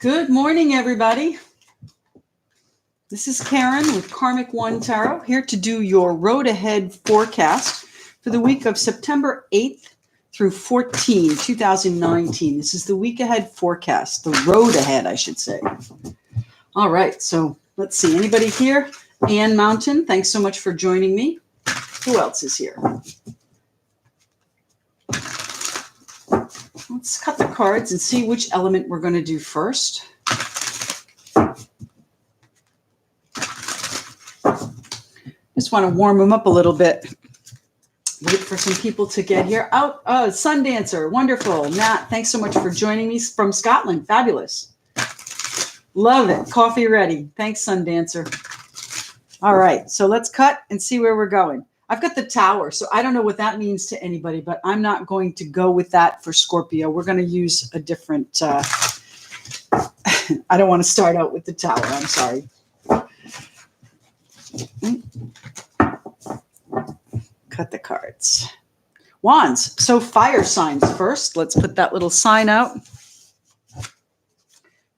Good morning, everybody. This is Karen with Karmic One Tarot, here to do your road ahead forecast for the week of September 8th through 14, 2019. This is the week ahead forecast, the road ahead, I should say. All right, so let's see. Anybody here? Ann Mountain, thanks so much for joining me. Who else is here? Let's cut the cards and see which element we're going to do first. Just want to warm them up a little bit. Wait for some people to get here. Sundancer, wonderful. Matt, thanks so much for joining me from Scotland. Fabulous. Love it. Coffee ready. Thanks, Sundancer. All right, so let's cut and see where we're going. I've got the Tower, so I don't know what that means to anybody, but I'm not going to go with that for Scorpio. We're going to use a different, I don't want to start out with the Tower. I'm sorry. Cut the cards. Wands. So fire signs first. Let's put that little sign out.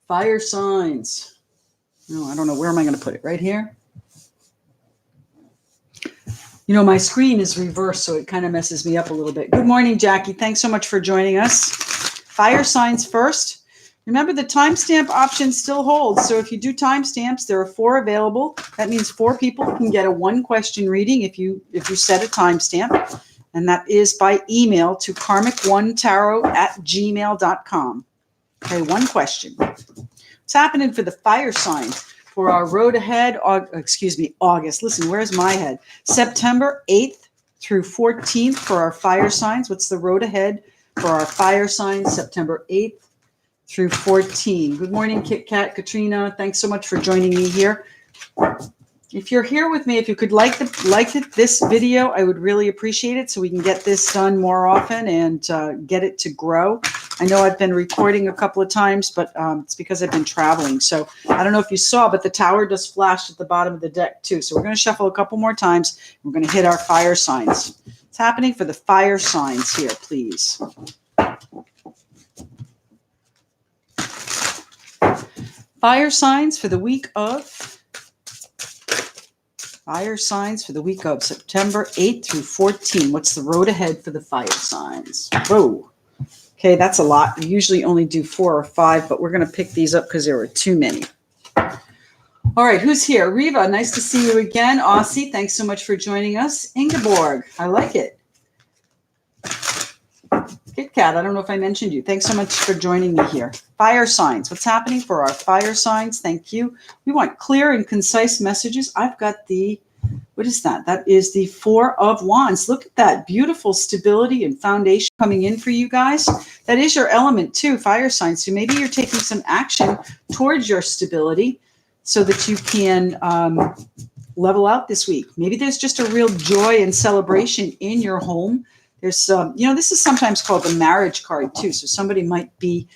Fire signs. No, I don't know. Where am I going to put it? Right here? You know, my screen is reversed, so it kind of messes me up a little bit. Good morning, Jackie. Thanks so much for joining us. Fire signs first. Remember, the timestamp option still holds. So if you do timestamps, there are 4 available. That means 4 people can get a 1-question reading if you set a timestamp. And that is by email to karmic1tarot@gmail.com. Okay, 1 question. What's happening for the fire signs? For our road ahead, August. Listen, where's my head? September 8th through 14th for our fire signs. What's the road ahead for our fire signs? September 8th through 14. Good morning, Kit Kat, Katrina. Thanks so much for joining me here. If you're here with me, if you could like this video, I would really appreciate it so we can get this done more often and get it to grow. I know I've been recording a couple of times, but it's because I've been traveling. So I don't know if you saw, but the Tower just flashed at the bottom of the deck too. So we're going to shuffle a couple more times. We're going to hit our fire signs. What's happening for the fire signs here, please? Fire signs for the week of September 8th through 14. What's the road ahead for the fire signs? Whoa. Okay, that's a lot. We usually only do 4 or 5, but we're going to pick these up because there were too many. All right, who's here? Riva, nice to see you again. Aussie, thanks so much for joining us. Ingeborg, I like it. Kit Kat, I don't know if I mentioned you. Thanks so much for joining me here. Fire signs. What's happening for our fire signs? Thank you. We want clear and concise messages. I've got the, what is that? That is the 4 of Wands. Look at that. Beautiful stability and foundation coming in for you guys. That is your element too, fire signs. So maybe you're taking some action towards your stability so that you can level out this week. Maybe there's just a real joy and celebration in your home. There's, this is sometimes called the marriage card too. So somebody might be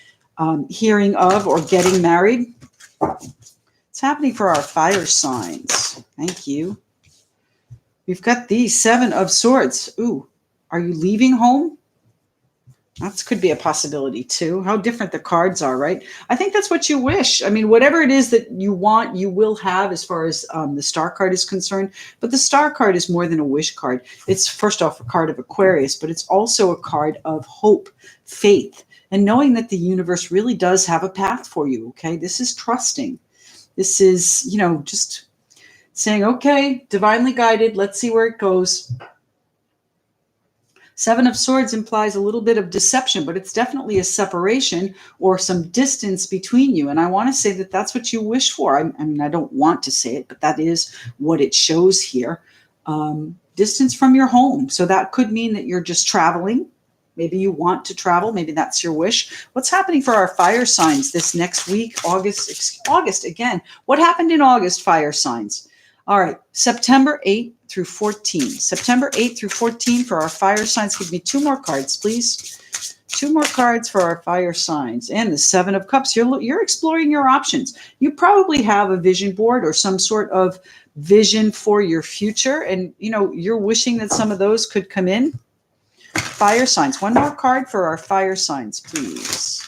hearing of or getting married. It's happening for our fire signs. Thank you. We've got the 7 of Swords. Ooh, are you leaving home? That could be a possibility too. How different the cards are, right? I think that's what you wish. I mean, whatever it is that you want, you will have as far as the Star card is concerned. But the Star card is more than a wish card. It's first off a card of Aquarius, but it's also a card of hope, faith, and knowing that the universe really does have a path for you, okay? This is trusting. This is, just saying, okay, divinely guided. Let's see where it goes. 7 of Swords implies a little bit of deception, but it's definitely a separation or some distance between you. And I want to say that that's what you wish for. I mean, I don't want to say it, but that is what it shows here. Distance from your home. So that could mean that you're just traveling. Maybe you want to travel. Maybe that's your wish. What's happening for our fire signs this next week? August again. What happened in August, fire signs? All right, September 8th through 14. September 8th through 14 for our fire signs. Give me 2 more cards, please. 2 more cards for our fire signs. And the 7 of Cups. You're exploring your options. You probably have a vision board or some sort of vision for your future. And, you're wishing that some of those could come in. Fire signs. 1 more card for our fire signs, please.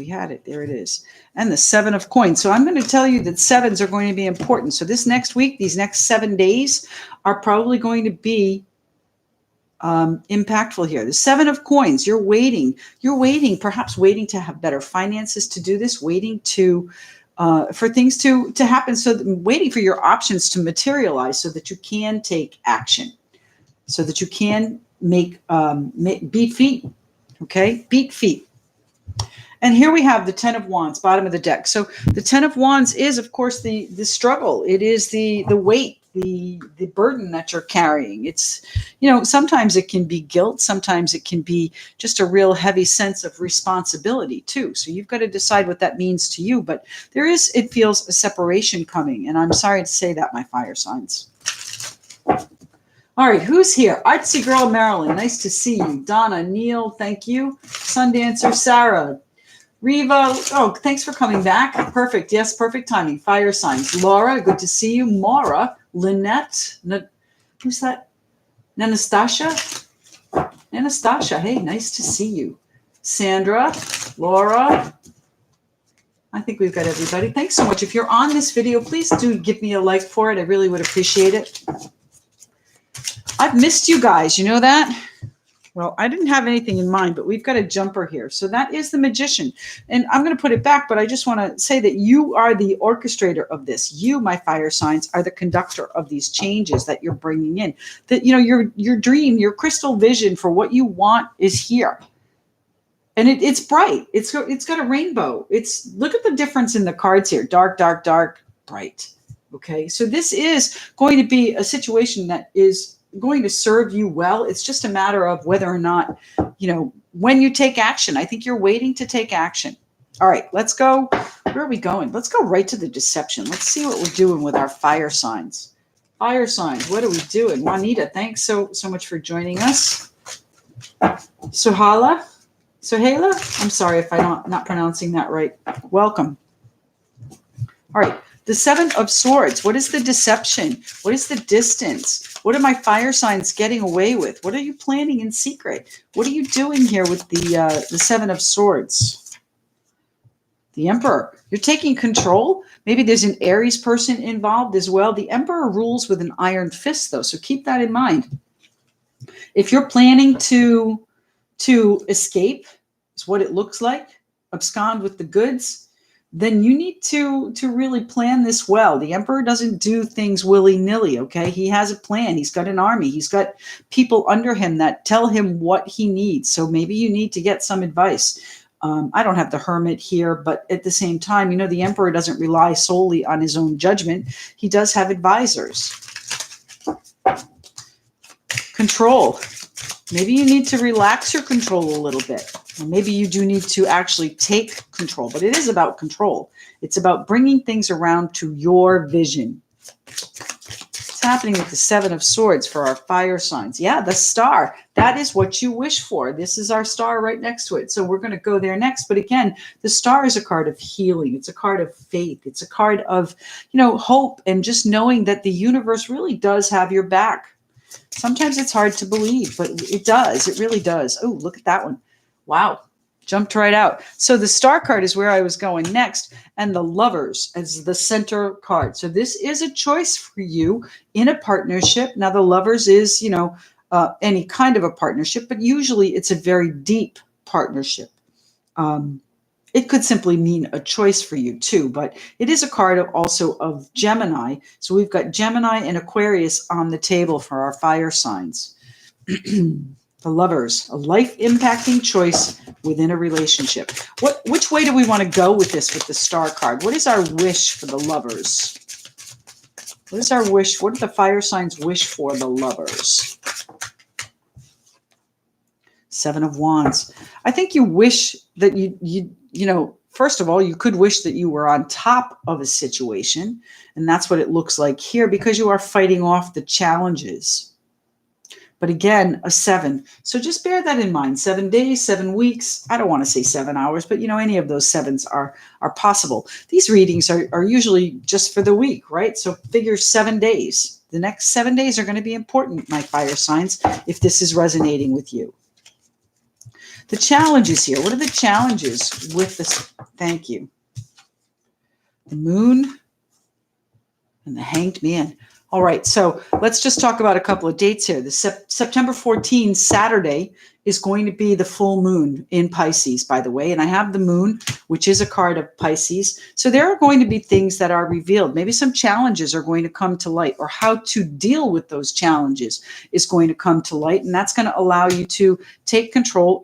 had it. There it is. And the 7 of coins. So I'm going to tell you that 7s are going to be important. So this next week, these next 7 days are probably going to be impactful here. The 7 of coins, you're waiting, perhaps waiting to have better finances to do this, waiting to for things to happen. So waiting for your options to materialize so that you can take action, so that you can make beat feet. Okay, beat feet. And here we have the 10 of Wands, bottom of the deck. So the 10 of Wands is, of course, the struggle. It is the weight, the burden that you're carrying. It's, sometimes it can be guilt. Sometimes it can be just a real heavy sense of responsibility too. So you've got to decide what that means to you. But it feels a separation coming. And I'm sorry to say that, my fire signs. All right, who's here? Artsy Girl Marilyn, nice to see you. Donna, Neil, thank you. Sundancer, Sarah. Riva, thanks for coming back. Perfect, yes, perfect timing. Fire signs. Laura, good to see you. Maura, Lynette, who's that? Anastasia? Anastasia, hey, nice to see you. Sandra, Laura. I think we've got everybody. Thanks so much. If you're on this video, please do give me a like for it. I really would appreciate it. I've missed you guys. You know that? Well, I didn't have anything in mind, but we've got a jumper here. So that is the Magician. And I'm going to put it back, but I just want to say that you are the orchestrator of this. You, my fire signs, are the conductor of these changes that you're bringing in. That, your dream, your crystal vision for what you want is here. And it's bright. It's got a rainbow. Look at the difference in the cards here. Dark, dark, dark, bright. Okay. So this is going to be a situation that is going to serve you well. It's just a matter of whether or not, when you take action. I think you're waiting to take action. All right, let's go. Where are we going? Let's go right to the deception. Let's see what we're doing with our fire signs. Fire signs, what are we doing? Juanita, thanks so much for joining us. Sohala, I'm sorry if I'm not pronouncing that right. Welcome. All right. The 7 of Swords. What is the deception? What is the distance? What are my fire signs getting away with? What are you planning in secret? What are you doing here with the 7 of Swords? The Emperor. You're taking control. Maybe there's an Aries person involved as well. The Emperor rules with an iron fist, though, so keep that in mind. If you're planning to escape, is what it looks like, abscond with the goods, then you need to really plan this well. The Emperor doesn't do things willy-nilly, okay? He has a plan. He's got an army. He's got people under him that tell him what he needs. So maybe you need to get some advice. I don't have the Hermit here, but at the same time, the Emperor doesn't rely solely on his own judgment. He does have advisors. Control. Maybe you need to relax your control a little bit. Or maybe you do need to actually take control, but it is about control. It's about bringing things around to your vision. What's happening with the 7 of Swords for our fire signs? Yeah, the Star. That is what you wish for. This is our star right next to it. So we're going to go there next. But again, the Star is a card of healing. It's a card of faith. It's a card of, hope and just knowing that the universe really does have your back. Sometimes it's hard to believe, but it does. It really does. Oh, look at that one. Wow. Jumped right out. So the Star card is where I was going next, and the Lovers as the center card. So this is a choice for you in a partnership. Now the Lovers is, any kind of a partnership, but usually it's a very deep partnership. It could simply mean a choice for you too, but it is a card also of Gemini. So we've got Gemini and Aquarius on the table for our fire signs. The Lovers, a life-impacting choice within a relationship. Which way do we want to go with this with the Star card? What is our wish for the Lovers? What is our wish? What do the fire signs wish for the Lovers? 7 of Wands. I think you wish that first of all, you could wish that you were on top of a situation, and that's what it looks like here because you are fighting off the challenges. But again, a 7. So just bear that in mind. 7 days, 7 weeks. I don't want to say 7 hours, but any of those 7s are possible. These readings are usually just for the week, right? So figure 7 days. The next 7 days are going to be important, my fire signs, if this is resonating with you. The challenges here. What are the challenges with this? Thank you. The moon and the hanged man. All right, so let's just talk about a couple of dates here. The September 14, Saturday, is going to be the full moon in Pisces, by the way. And I have the moon, which is a card of Pisces. So there are going to be things that are revealed. Maybe some challenges are going to come to light, or how to deal with those challenges is going to come to light. And that's going to allow you to take control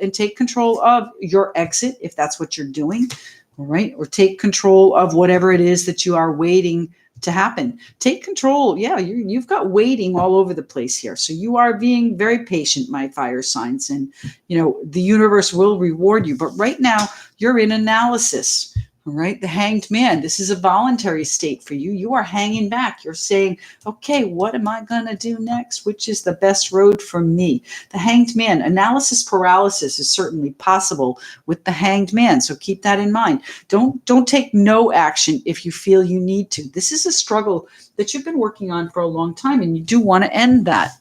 of your exit, if that's what you're doing. All right, or take control of whatever it is that you are waiting to happen. Take control. Yeah, you've got waiting all over the place here. So you are being very patient, my fire signs, and the universe will reward you. But right now you're in analysis. All right, the hanged man. This is a voluntary state for you. You are hanging back. You're saying, okay, what am I going to do next? Which is the best road for me? The hanged man. Analysis paralysis is certainly possible with the hanged man. So keep that in mind. Don't take no action if you feel you need to. This is a struggle that you've been working on for a long time, and you do want to end that.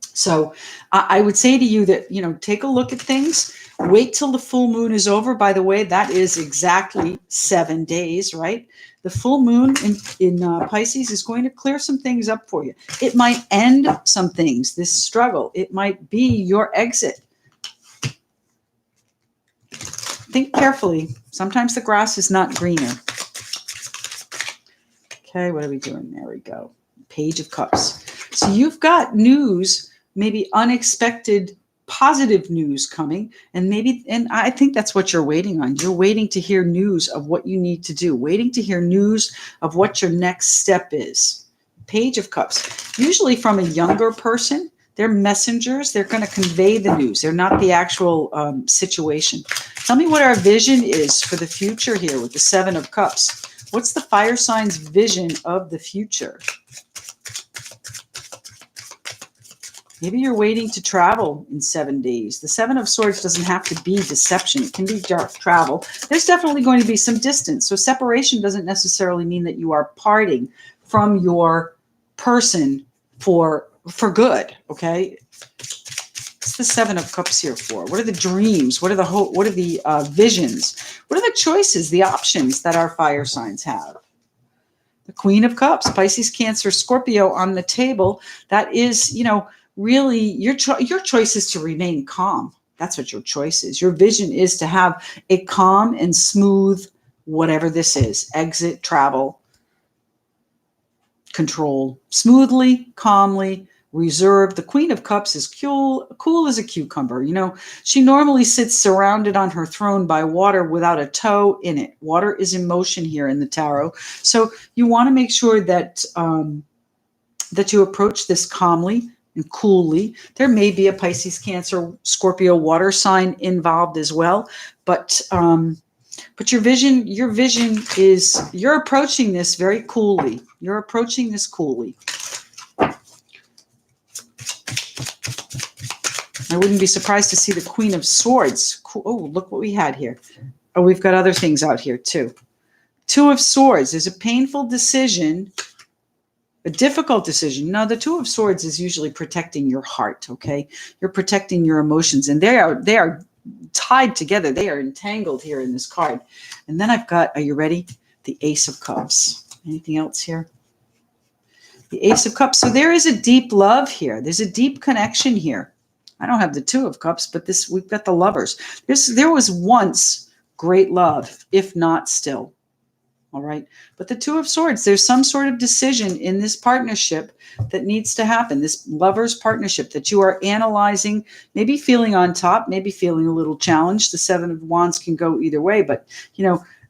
So I would say to you that, take a look at things. Wait till the full moon is over. By the way, that is exactly 7 days, right? The full moon in Pisces is going to clear some things up for you. It might end some things, this struggle. It might be your exit. Think carefully. Sometimes the grass is not greener. Okay, what are we doing? There we go. Page of Cups. So you've got news, maybe unexpected positive news coming, and I think that's what you're waiting on. You're waiting to hear news of what you need to do, waiting to hear news of what your next step is. Page of Cups, usually from a younger person. They're messengers. They're going to convey the news. They're not the actual situation. Tell me what our vision is for the future here with the Seven of Cups. What's the fire sign's vision of the future? Maybe you're waiting to travel in 7 days. The Seven of Swords doesn't have to be deception. It can be travel. There's definitely going to be some distance. So separation doesn't necessarily mean that you are parting from your person for good, okay? What's the Seven of Cups here for? What are the dreams? What are the visions? What are the choices, the options that our fire signs have? The Queen of Cups, Pisces, Cancer, Scorpio on the table. That is, really, your choice is to remain calm. That's what your choice is. Your vision is to have a calm and smooth, whatever this is, exit, travel, control, smoothly, calmly, reserved. The Queen of Cups is cool as a cucumber. She normally sits surrounded on her throne by water without a toe in it. Water is in motion here in the tarot. So you want to make sure that that you approach this calmly and coolly. There may be a Pisces, Cancer, Scorpio water sign involved as well, but your vision is you're approaching this very coolly. You're approaching this coolly. I wouldn't be surprised to see the Queen of Swords. Oh, look what we had here. Oh, we've got other things out here too. Two of Swords. There's a painful decision. A difficult decision. Now, the Two of Swords is usually protecting your heart, okay? You're protecting your emotions, and they are tied together. They are entangled here in this card. And then I've got, are you ready? The Ace of Cups. Anything else here? The Ace of Cups. So there is a deep love here. There's a deep connection here. I don't have the Two of Cups, but we've got the Lovers. There was once great love, if not still. All right. But the Two of Swords, there's some sort of decision in this partnership that needs to happen. This lovers partnership that you are analyzing, maybe feeling on top, maybe feeling a little challenged. The Seven of Wands can go either way. But,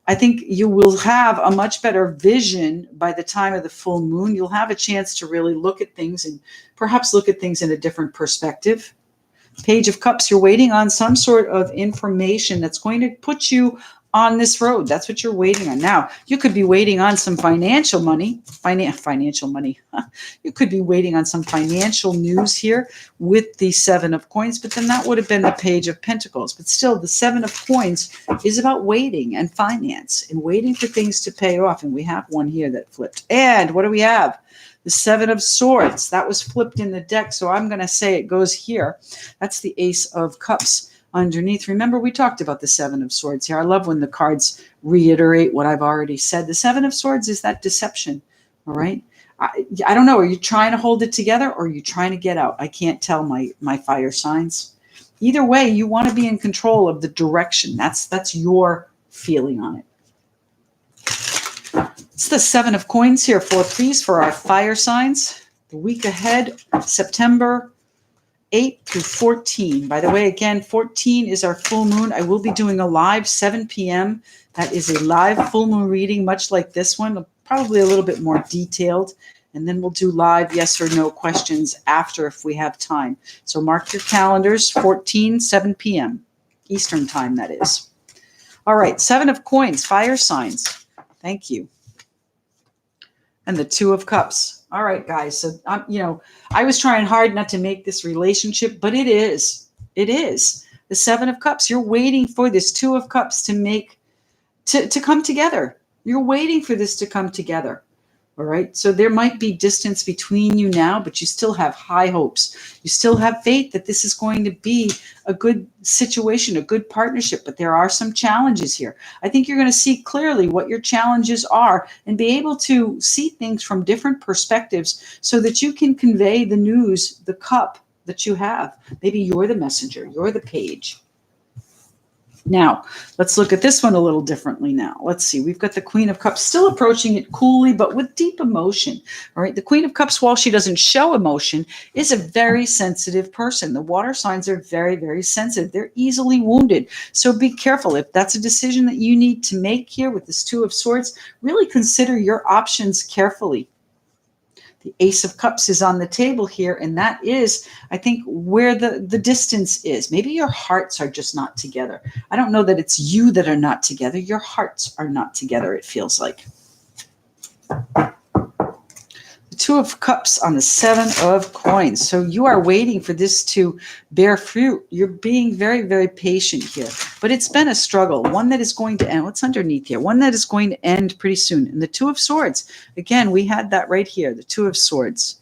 I think you will have a much better vision by the time of the full moon. You'll have a chance to really look at things and perhaps look at things in a different perspective. Page of Cups, you're waiting on some sort of information that's going to put you on this road. That's what you're waiting on. Now, you could be waiting on some financial money. Financial money. You could be waiting on some financial news here with the Seven of Coins, but then that would have been the Page of Pentacles. But still, the Seven of Coins is about waiting and finance and waiting for things to pay off. And we have one here that flipped. And what do we have? The Seven of Swords. That was flipped in the deck, so I'm going to say it goes here. That's the Ace of Cups. underneath. Remember, we talked about the Seven of Swords here. I love when the cards reiterate what I've already said. The Seven of Swords is that deception. All right. I don't know. Are you trying to hold it together or are you trying to get out? I can't tell my fire signs. Either way, you want to be in control of the direction. That's your feeling on it. It's the Seven of Coins here please, for our fire signs. The week ahead, September 8 through 14. By the way, again, 14 is our full moon. I will be doing a live 7 p.m. That is a live full moon reading, much like this one, probably a little bit more detailed. And then we'll do live yes or no questions after if we have time. So mark your calendars, 14, 7 p.m. Eastern time, that is. All right, Seven of Coins, fire signs. Thank you. And the Two of Cups. All right, guys. So, I was trying hard not to make this relationship, but it is. It is. The Seven of Cups. You're waiting for this Two of Cups to come together. You're waiting for this to come together. All right. So there might be distance between you now, but you still have high hopes. You still have faith that this is going to be a good situation, a good partnership, but there are some challenges here. I think you're going to see clearly what your challenges are and be able to see things from different perspectives so that you can convey the news, the cup that you have. Maybe you're the messenger, you're the page. Now, let's look at this one a little differently now. Let's see. We've got the Queen of Cups still approaching it coolly, but with deep emotion. All right. The Queen of Cups, while she doesn't show emotion, is a very sensitive person. The water signs are very, very sensitive. They're easily wounded. So be careful. If that's a decision that you need to make here with this Two of Swords, really consider your options carefully. The Ace of Cups is on the table here, and that is, I think, where the distance is. Maybe your hearts are just not together. I don't know that it's you that are not together. Your hearts are not together, it feels like. The Two of Cups on the Seven of Coins. So you are waiting for this to bear fruit. You're being very, very patient here. But it's been a struggle, one that is going to end. What's underneath here? One that is going to end pretty soon. And the Two of Swords, again, we had that right here, the Two of Swords.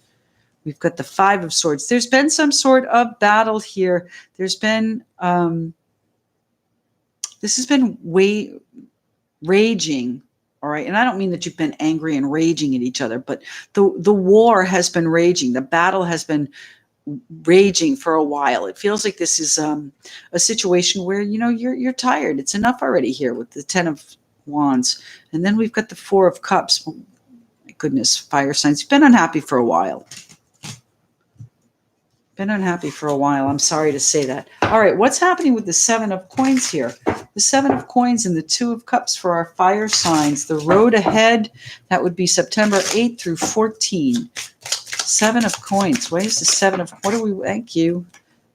We've got the Five of Swords. There's been some sort of battle here. There's been, this has been raging. All right. And I don't mean that you've been angry and raging at each other, but the war has been raging. The battle has been raging for a while. It feels like this is a situation where, you're tired. It's enough already here with the Ten of Wands. And then we've got the Four of Cups. Oh, my goodness, fire signs. You've been unhappy for a while. Been unhappy for a while. I'm sorry to say that. All right. What's happening with the Seven of Coins here? The Seven of Coins and the Two of Cups for our fire signs. The road ahead, that would be September 8 through 14. Seven of Coins. Where's the Seven of, thank you.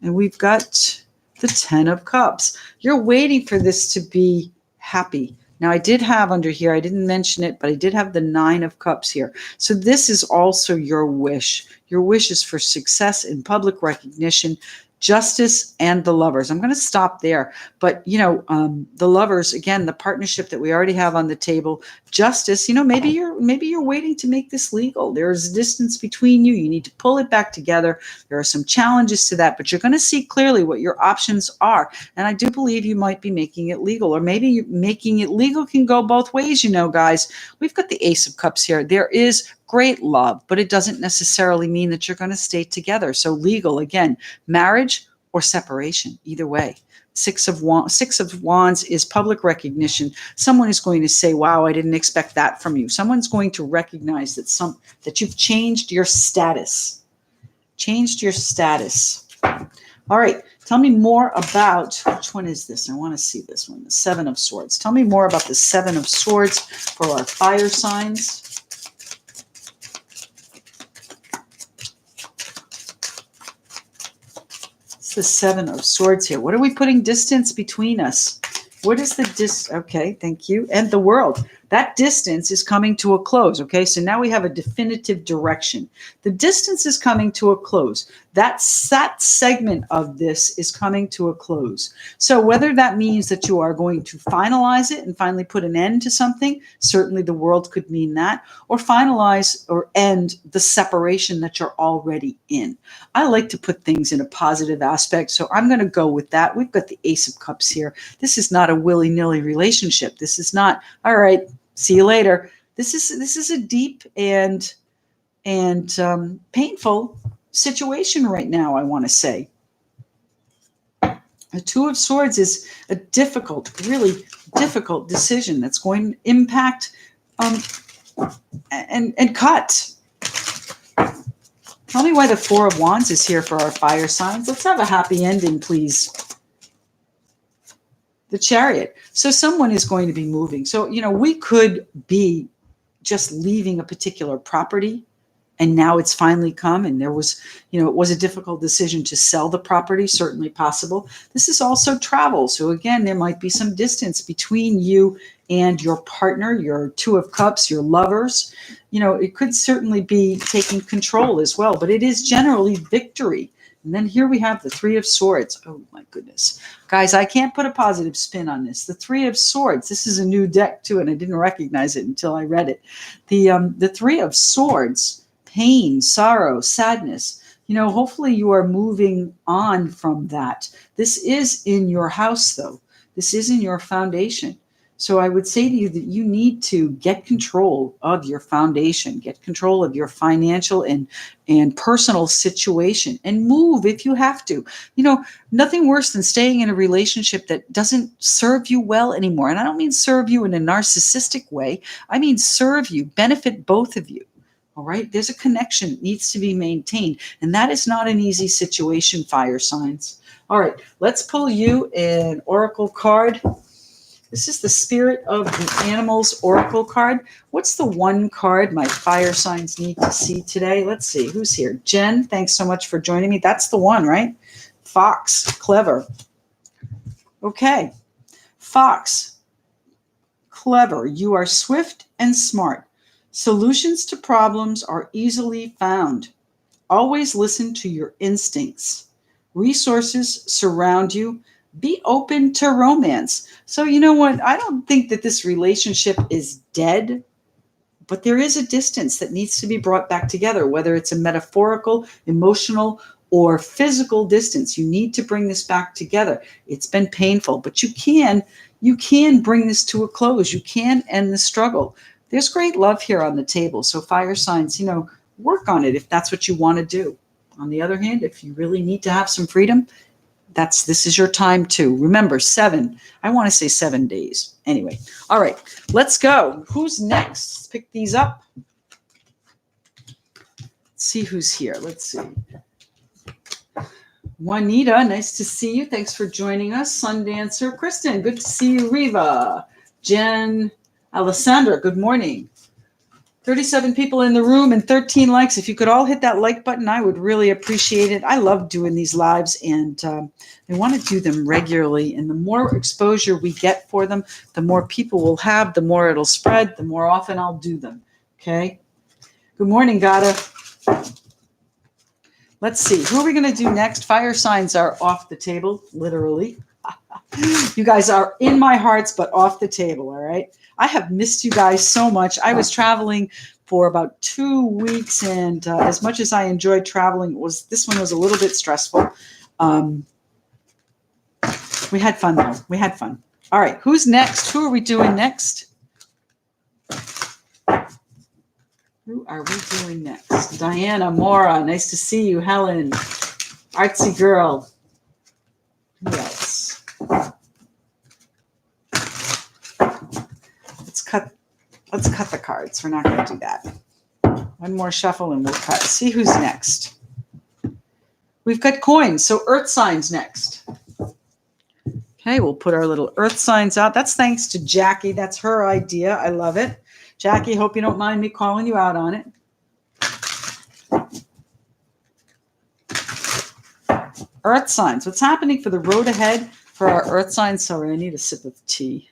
And we've got the Ten of Cups. You're waiting for this to be happy. Now, I did have under here, I didn't mention it, but I did have the Nine of Cups here. So this is also your wish. Your wish is for success in public recognition, justice, and the Lovers. I'm going to stop there. But, the Lovers, again, the partnership that we already have on the table, justice, maybe you're waiting to make this legal. There's a distance between you. You need to pull it back together. There are some challenges to that, but you're going to see clearly what your options are. And I do believe you might be making it legal, or maybe making it legal can go both ways, guys. We've got the Ace of Cups here. There is great love, but it doesn't necessarily mean that you're going to stay together. So legal, again, marriage or separation, either way. Six of Wands is public recognition. Someone is going to say, wow, I didn't expect that from you. Someone's going to recognize that you've changed your status. Changed your status. All right. Tell me more about, which one is this? I want to see this one, the Seven of Swords. Tell me more about the Seven of Swords for our fire signs. The Seven of Swords here. What are we putting distance between us? What is the okay, thank you. And the World. That distance is coming to a close. Okay, so now we have a definitive direction. The distance is coming to a close. That segment of this is coming to a close. So whether that means that you are going to finalize it and finally put an end to something, certainly the world could mean that, or finalize or end the separation that you're already in. I like to put things in a positive aspect, so I'm going to go with that. We've got the Ace of Cups here. This is not a willy-nilly relationship. This is not, all right, see you later. This is a deep and painful situation right now, I want to say. The Two of Swords is a difficult, really difficult decision that's going to impact and cut. Tell me why the Four of Wands is here for our fire signs. Let's have a happy ending, please. The Chariot. So someone is going to be moving. So, we could be just leaving a particular property, and now it's finally come, and there was, it was a difficult decision to sell the property, certainly possible. This is also travel. So again, there might be some distance between you and your partner, your Two of Cups, your lovers. It could certainly be taking control as well, but it is generally victory. And then here we have the Three of Swords. Oh my goodness. Guys, I can't put a positive spin on this. The Three of Swords. This is a new deck too, and I didn't recognize it until I read it. The Three of Swords, pain, sorrow, sadness. Hopefully you are moving on from that. This is in your house though. This is in your foundation. So I would say to you that you need to get control of your foundation, get control of your financial and personal situation, and move if you have to. Nothing worse than staying in a relationship that doesn't serve you well anymore. And I don't mean serve you in a narcissistic way. I mean serve you, benefit both of you. All right. There's a connection that needs to be maintained. And that is not an easy situation, fire signs. All right. Let's pull you an oracle card. This is the Spirit of the Animals Oracle card. What's the one card my fire signs need to see today? Let's see. Who's here? Jen, thanks so much for joining me. That's the one, right? Fox. Clever. Okay. Fox. Clever. You are swift and smart. Solutions to problems are easily found. Always listen to your instincts. Resources surround you. Be open to romance. So you know what? I don't think that this relationship is dead, but there is a distance that needs to be brought back together, whether it's a metaphorical, emotional, or physical distance. You need to bring this back together. It's been painful, but you can bring this to a close. You can end the struggle. There's great love here on the table. So fire signs, work on it if that's what you want to do. On the other hand, if you really need to have some freedom, this is your time too. Remember, 7. I want to say 7 days. Anyway, all right, let's go. Who's next? Let's pick these up. Let's see who's here. Let's see. Juanita, nice to see you. Thanks for joining us. Sundancer. Kristen, good to see you. Riva. Jen. Alessandra, good morning. 37 people in the room and 13 likes. If you could all hit that like button, I would really appreciate it. I love doing these lives, and I want to do them regularly. And the more exposure we get for them, the more people will have, the more it'll spread, the more often I'll do them. Okay. Good morning, Gata. Let's see. Who are we going to do next? Fire signs are off the table, literally. You guys are in my hearts, but off the table. All right. I have missed you guys so much. I was traveling for about 2 weeks, and as much as I enjoyed traveling, this one was a little bit stressful. We had fun though. We had fun. All right, who's next? Who are we doing next? Who are we doing next? Diana, Mora, nice to see you. Helen, artsy girl. Who else? Let's cut the cards. We're not going to do that. One more shuffle and we'll cut. See who's next. We've got coins, so earth signs next. Okay, we'll put our little earth signs out. That's thanks to Jackie. That's her idea. I love it. Jackie, hope you don't mind me calling you out on it. Earth signs. What's happening for the road ahead for our earth signs? Sorry, I need a sip of tea.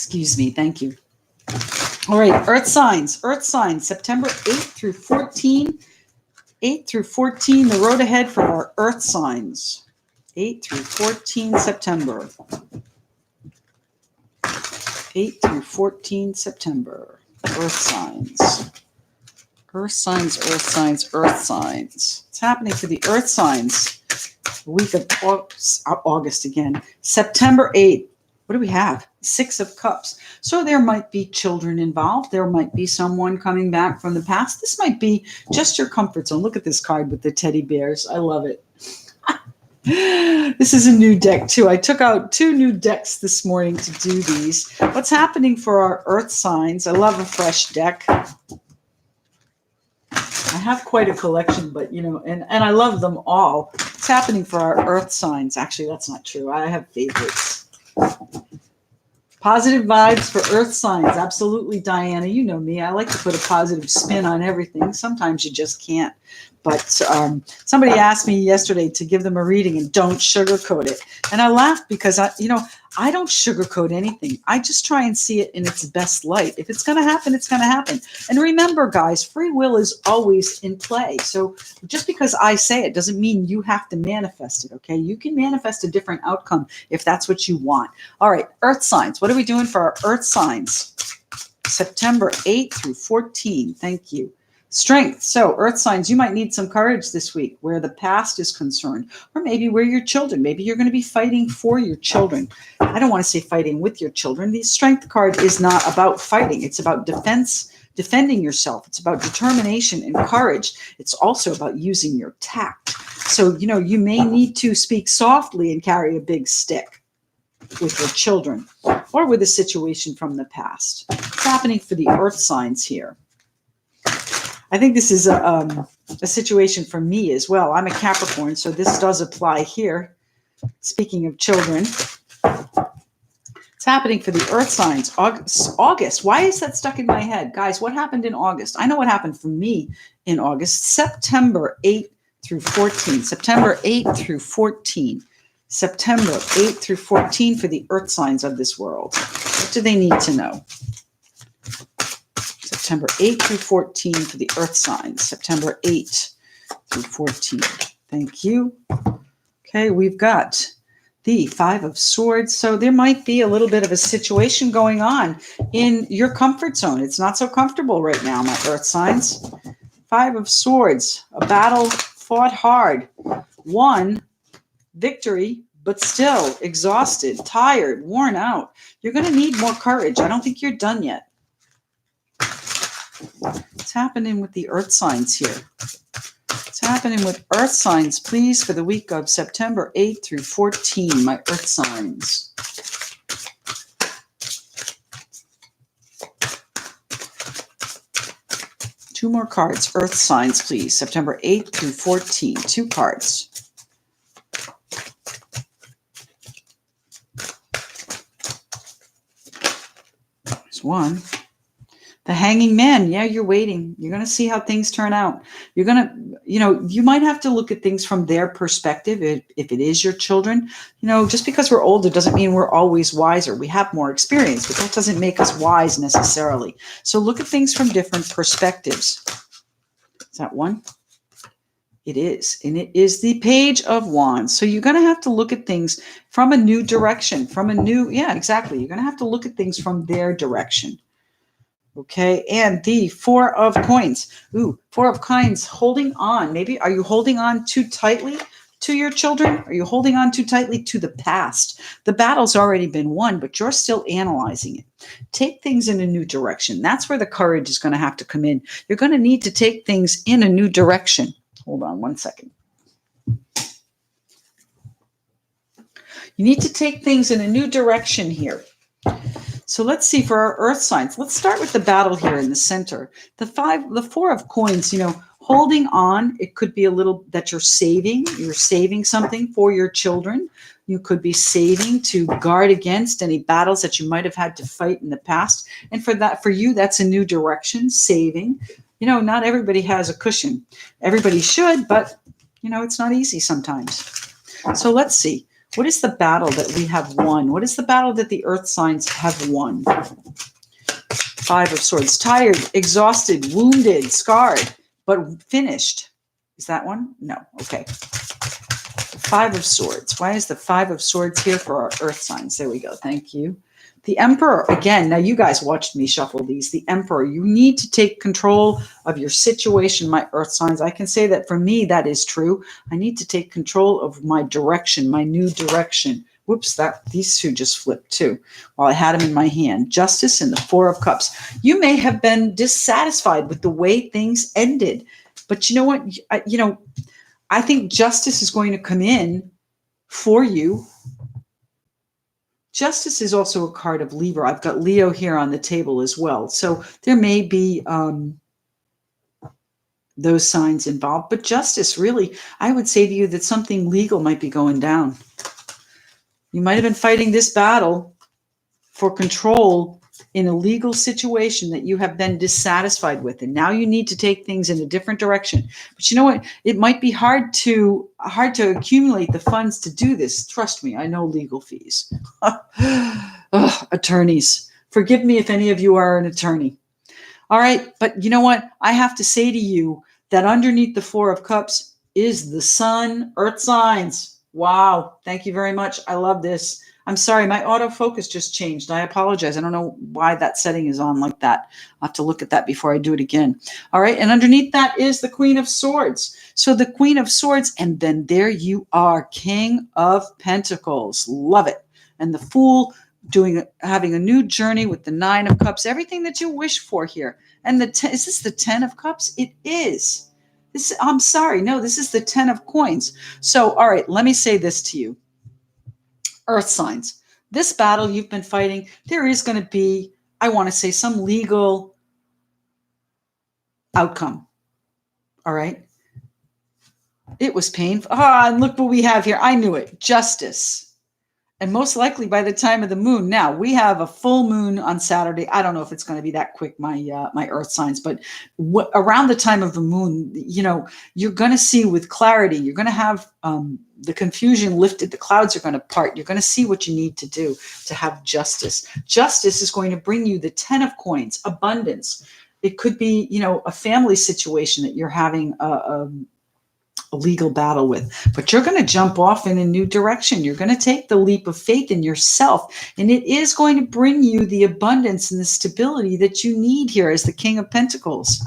Excuse me. Thank you. All right. Earth signs. Earth signs. September 8th through 14. 8 through 14. The road ahead for our earth signs. 8 through 14 September. 8 through 14 September. Earth signs. Earth signs, earth signs, earth signs. What's happening for the earth signs? The week of August again. September 8th. What do we have? 6 of Cups. So there might be children involved. There might be someone coming back from the past. This might be just your comfort zone. Look at this card with the teddy bears. I love it. This is a new deck too. I took out 2 new decks this morning to do these. What's happening for our earth signs? I love a fresh deck. I have quite a collection, but and I love them all. What's happening for our earth signs? Actually, that's not true. I have favorites. Positive vibes for earth signs. Absolutely, Diana. You know me. I like to put a positive spin on everything. Sometimes you just can't. But somebody asked me yesterday to give them a reading and don't sugarcoat it. And I laughed because I don't sugarcoat anything. I just try and see it in its best light. If it's going to happen, it's going to happen. And remember, guys, free will is always in play. So just because I say it doesn't mean you have to manifest it, okay? You can manifest a different outcome if that's what you want. All right, earth signs. What are we doing for our earth signs? September 8 through 14. Thank you. Strength. So earth signs, you might need some courage this week where the past is concerned, or maybe where your children, maybe you're going to be fighting for your children. I don't want to say fighting with your children. The strength card is not about fighting. It's about defending yourself. It's about determination and courage. It's also about using your tact. So, you may need to speak softly and carry a big stick with your children or with a situation from the past. What's happening for the earth signs here? I think this is a situation for me as well. I'm a Capricorn, so this does apply here. Speaking of children, it's happening for the earth signs. August. Why is that stuck in my head? Guys, what happened in August? I know what happened for me in August. September 8 through 14. September 8 through 14. September 8 through 14 for the earth signs of this world. What do they need to know? September 8 through 14 for the earth signs. September 8 through 14. Thank you. Okay, we've got the 5 of Swords. So there might be a little bit of a situation going on in your comfort zone. It's not so comfortable right now, my earth signs. 5 of Swords, a battle fought hard. Won victory, but still exhausted, tired, worn out. You're going to need more courage. I don't think you're done yet. What's happening with the earth signs here? What's happening with earth signs, please, for the week of September 8 through 14, my earth signs? Two more cards, earth signs, please. September 8 through 14, 2 cards. There's one. The Hanging Man. Yeah, you're waiting. You're going to see how things turn out. You're going to, you might have to look at things from their perspective. If it is your children, just because we're older doesn't mean we're always wiser. We have more experience, but that doesn't make us wise necessarily. So look at things from different perspectives. Is that one? It is. And it is the Page of Wands. So you're going to have to look at things from a new direction, exactly. You're going to have to look at things from their direction. Okay, and the 4 of Coins. Ooh, 4 of Coins, holding on. Maybe, are you holding on too tightly to your children? Are you holding on too tightly to the past? The battle's already been won, but you're still analyzing it. Take things in a new direction. That's where the courage is going to have to come in. You're going to need to take things in a new direction. Hold on one second. You need to take things in a new direction here. So let's see for our earth signs. Let's start with the battle here in the center. The 4 of Coins, holding on. It could be a little that you're saving. You're saving something for your children. You could be saving to guard against any battles that you might have had to fight in the past. And for you, that's a new direction, saving. Not everybody has a cushion. Everybody should, but, it's not easy sometimes. So let's see. What is the battle that we have won? What is the battle that the earth signs have won? Five of Swords. Tired, exhausted, wounded, scarred, but finished. Is that one? No. Okay. Five of Swords. Why is the Five of Swords here for our earth signs? There we go. Thank you. The Emperor. Again, now you guys watched me shuffle these. The Emperor. You need to take control of your situation, my earth signs. I can say that for me, that is true. I need to take control of my direction, my new direction. Whoops, these two just flipped too while I had them in my hand. Justice and the Four of Cups. You may have been dissatisfied with the way things ended. But you know what? I think justice is going to come in for you. Justice is also a card of Libra. I've got Leo here on the table as well. So there may be those signs involved. But justice, really, I would say to you that something legal might be going down. You might have been fighting this battle for control in a legal situation that you have been dissatisfied with. And now you need to take things in a different direction. But you know what? It might be hard to accumulate the funds to do this. Trust me, I know legal fees. Attorneys. Forgive me if any of you are an attorney. All right. But you know what? I have to say to you that underneath the Four of Cups is the Sun, earth signs. Wow. Thank you very much. I love this. I'm sorry, my autofocus just changed. I apologize. I don't know why that setting is on like that. I'll have to look at that before I do it again. All right, and underneath that is the Queen of Swords. So the Queen of Swords, and then there you are, King of Pentacles. Love it. And the Fool having a new journey with the Nine of Cups, everything that you wish for here. And is this the 10 of Cups? It is. I'm sorry. No, this is the 10 of Coins. So, all right, let me say this to you. Earth signs. This battle you've been fighting, there is going to be, I want to say, some legal outcome. All right. It was painful. And look what we have here. I knew it. Justice. And most likely by the time of the moon. Now, we have a full moon on Saturday. I don't know if it's going to be that quick, my earth signs, but around the time of the moon, you're going to see with clarity. You're going to have the confusion lifted. The clouds are going to part. You're going to see what you need to do to have justice. Justice is going to bring you the 10 of Coins, abundance. It could be, a family situation that you're having a legal battle with, but you're going to jump off in a new direction. You're going to take the leap of faith in yourself, and it is going to bring you the abundance and the stability that you need here as the King of Pentacles.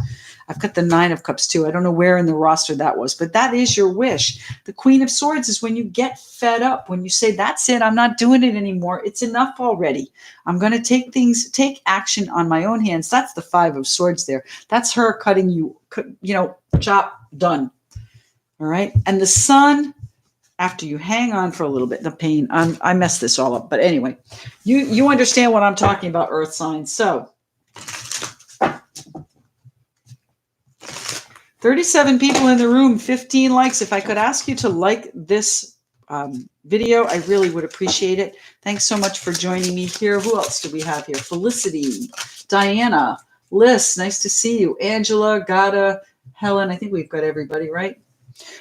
I've got the Nine of Cups too. I don't know where in the roster that was, but that is your wish. The Queen of Swords is when you get fed up, when you say, that's it, I'm not doing it anymore. It's enough already. I'm going to take action on my own hands. That's the Five of Swords there. That's her cutting you, chop, done. All right. And the Sun, after you hang on for a little bit, the pain, I messed this all up. But anyway, you understand what I'm talking about, earth signs. So 37 people in the room, 15 likes. If I could ask you to like this video, I really would appreciate it. Thanks so much for joining me here. Who else do we have here? Felicity, Diana, Liz, nice to see you. Angela, Gada, Helen, I think we've got everybody, right?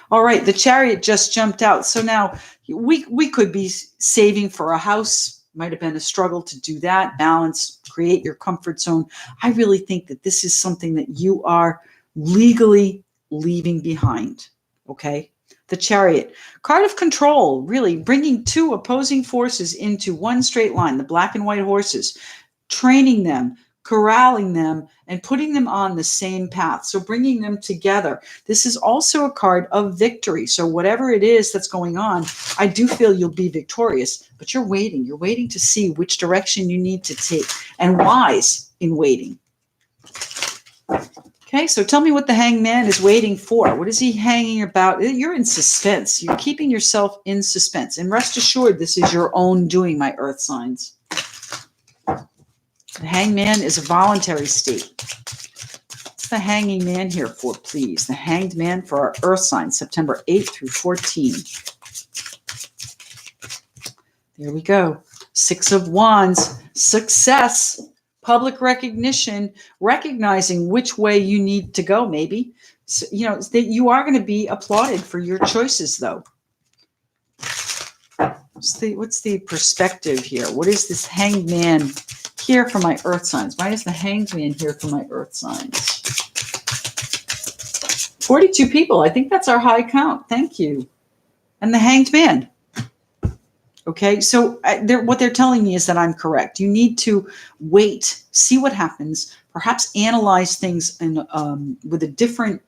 All right, the Chariot just jumped out. So now we could be saving for a house. Might have been a struggle to do that. Balance, create your comfort zone. I really think that this is something that you are legally leaving behind, okay? The Chariot, card of control, really bringing two opposing forces into one straight line, the black and white horses, training them, corralling them, and putting them on the same path. So bringing them together. This is also a card of victory. So whatever it is that's going on, I do feel you'll be victorious, but you're waiting. You're waiting to see which direction you need to take, and wise in waiting. Okay, so tell me what the Hangman is waiting for. What is he hanging about? You're in suspense. You're keeping yourself in suspense. And rest assured, this is your own doing, my earth signs. The Hangman is a voluntary state. What's the Hanging Man here for, please? The Hanged Man for our earth signs, September 8th through 14. There we go. Six of Wands, success, public recognition, recognizing which way you need to go, maybe. So, that you are going to be applauded for your choices, though. What's the perspective here? What is this hanged man here for my earth signs? Why is the hanged man here for my earth signs? 42 people. I think that's our high count. Thank you. And the hanged man. Okay, so what they're telling me is that I'm correct. You need to wait, see what happens, perhaps analyze things with a different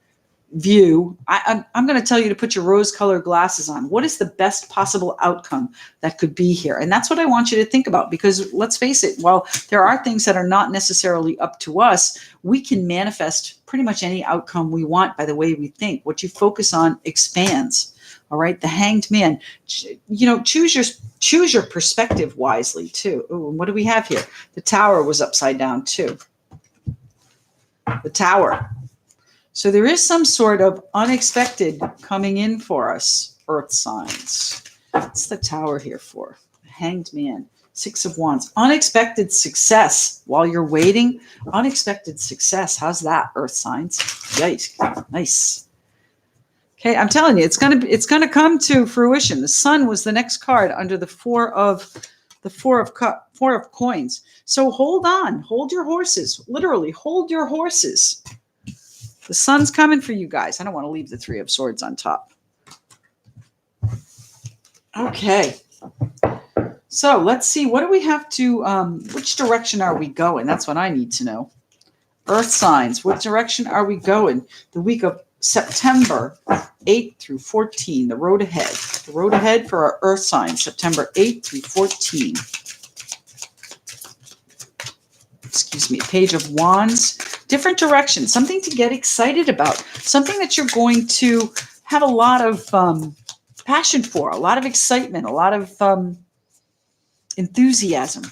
view. I'm going to tell you to put your rose-colored glasses on. What is the best possible outcome that could be here? And that's what I want you to think about, because let's face it, while there are things that are not necessarily up to us, we can manifest pretty much any outcome we want by the way we think. What you focus on expands. All right, the hanged man. Choose your perspective wisely too. Ooh, and what do we have here? The tower was upside down too. The tower. So there is some sort of unexpected coming in for us, earth signs. What's the tower here for? The hanged man. 6 of Wands. Unexpected success while you're waiting. Unexpected success. How's that, earth signs? Yikes. Nice. Okay, I'm telling you, it's gonna come to fruition. The Sun was the next card under the four of coins. So hold on, hold your horses. Literally, hold your horses. The Sun's coming for you guys. I don't want to leave the 3 of Swords on top. Okay. So let's see. What do we have to? Which direction are we going? That's what I need to know. Earth signs. What direction are we going? The week of September 8th through 14, the road ahead. The road ahead for our earth signs, September 8th through 14. Excuse me, Page of Wands. Different direction, something to get excited about, something that you're going to have a lot of passion for, a lot of excitement, a lot of enthusiasm.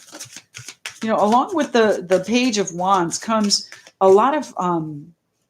Along with the Page of Wands comes a lot of